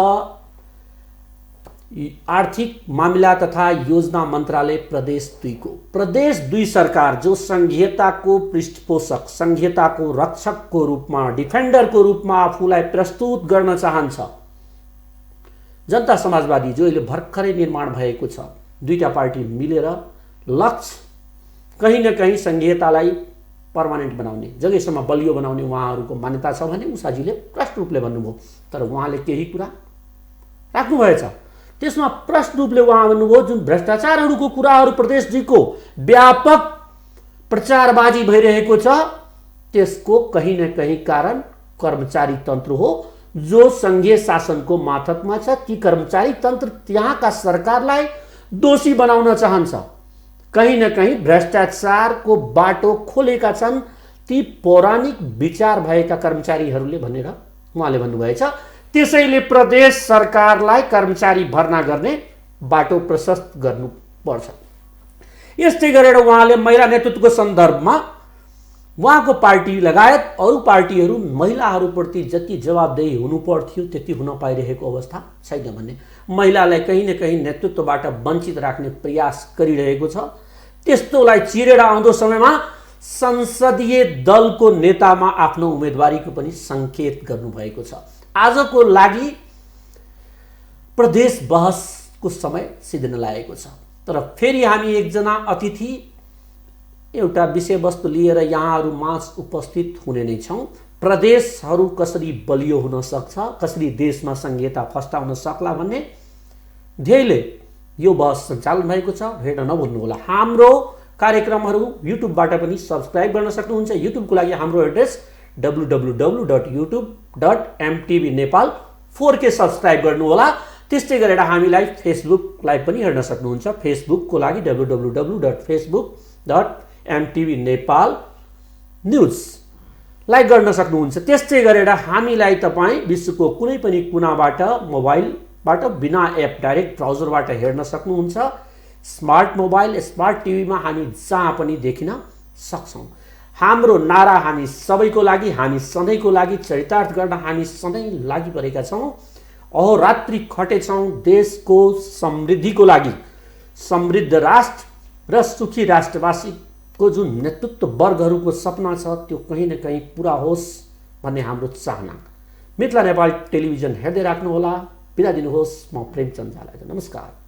आर्थिक मामिला तथा योजना मन्त्रालय प्रदेश 2 को। प्रदेश 2 सरकार जो संघीयताको पृष्ठपोषक, संघीयताको रक्षकको रूपमा, डिफेन्डरको रूपमा आफूलाई प्रस्तुत गर्न चाहन्छ। जनता समाजवादी जो अहिले भर्खरै निर्माण भएको छ, दुईटा पार्टी मिलेर लक्ष्य कहीँ न कहीँ संघीयतालाई पर्मानेन्ट बनाउने, जगेसम्म बलियो बनाउने उहाँहरूको मान्यता छ भने उषाजीले प्रष्ट रूपले भन्नुभयो। तर उहाँले केही कुरा राख्नुभएछ, त्यसमा प्रश्न रूपले उहाँ भन्नुभयो जुन भ्रष्टाचारहरूको कुराहरू प्रदेश 2 को व्यापक प्रचारबाजी भइरहेको छ, त्यसको कहीँ न कहीँ कारण कर्मचारी तन्त्र हो जो संघीय शासनको मातहतमा छ। ती कर्मचारी तन्त्र त्यहाँका सरकारलाई दोषी बनाउन चाहन्छ, कहीँ न कहीँ भ्रष्टाचारको बाटो खोलेका छन् ती पौराणिक विचार भएका कर्मचारीहरूले भनेर उहाँले भन्नुभएछ। त्यसैले प्रदेश सरकारलाई कर्मचारी भर्ना गर्ने बाटो प्रशस्त गर्नुपर्छ। यस्तै गरेर उहाँले महिला नेतृत्वको सन्दर्भमा उहाँको पार्टी लगायत अरू पार्टीहरू महिलाहरूप्रति जति जवाबदेही हुनुपर्थ्यो त्यति हुन पाइरहेको अवस्था छैन भन्ने, महिलालाई कहीँ न कहीँ नेतृत्वबाट वञ्चित राख्ने प्रयास गरिरहेको छ। त्यस्तोलाई चिरेर आउँदो समयमा संसदीय दलको नेतामा आफ्नो उम्मेदवारीको पनि सङ्केत गर्नुभएको छ। आजको लागि प्रदेश बहसको समय सिद्धिन लागेको छ। तर फेरि हामी एकजना अतिथि एउटा विषयवस्तु लिएर यहाँहरू माझ उपस्थित हुने नै छौँ। प्रदेशहरू कसरी बलियो हुन सक्छ, कसरी देशमा संहिता फस्टाउन सक्ला भन्ने ध्येयले यो बहस सञ्चालन भएको छ। हेर्न नभुल्नुहोला। हाम्रो कार्यक्रमहरू युट्युबबाट पनि सब्स्क्राइब गर्न सक्नुहुन्छ। युट्युबको लागि हाम्रो एड्रेस www.youtube.mtv.nepal 4K सब्स्क्राइब गर्नुहोला। त्यस्तै गरेर हामीलाई फेसबुकलाई पनि हेर्न सक्नुहुन्छ। फेसबुकको लागि www.facebook.mtv.nepal न्युज लाइक गर्न सक्नुहुन्छ। त्यस्तै गरेर हामीलाई तपाईँ विश्वको कुनै पनि कुनाबाट मोबाइलबाट बिना एप डाइरेक्ट ब्राउजरबाट हेर्न सक्नुहुन्छ। स्मार्ट मोबाइल, स्मार्ट टिभीमा हामी जहाँ पनि देखिन सक्छौँ। हाम्रो नारा हामी सबैको लागि, हामी सधैँको लागि चरितार्थ गर्न हामी सधैँ लागिपरेका छौँ। अहोरात्रि खटेछौँ देशको समृद्धिको लागि। समृद्ध राष्ट्र र सुखी राष्ट्रवासीको जुन नेतृत्व वर्गहरूको सपना छ त्यो कहीँ न कहीँ पुरा होस् भन्ने हाम्रो चाहना। मिथिला नेपाल टेलिभिजन हेर्दै राख्नुहोला। बिदा दिनुहोस्। म प्रेमचन्द झालाई। नमस्कार।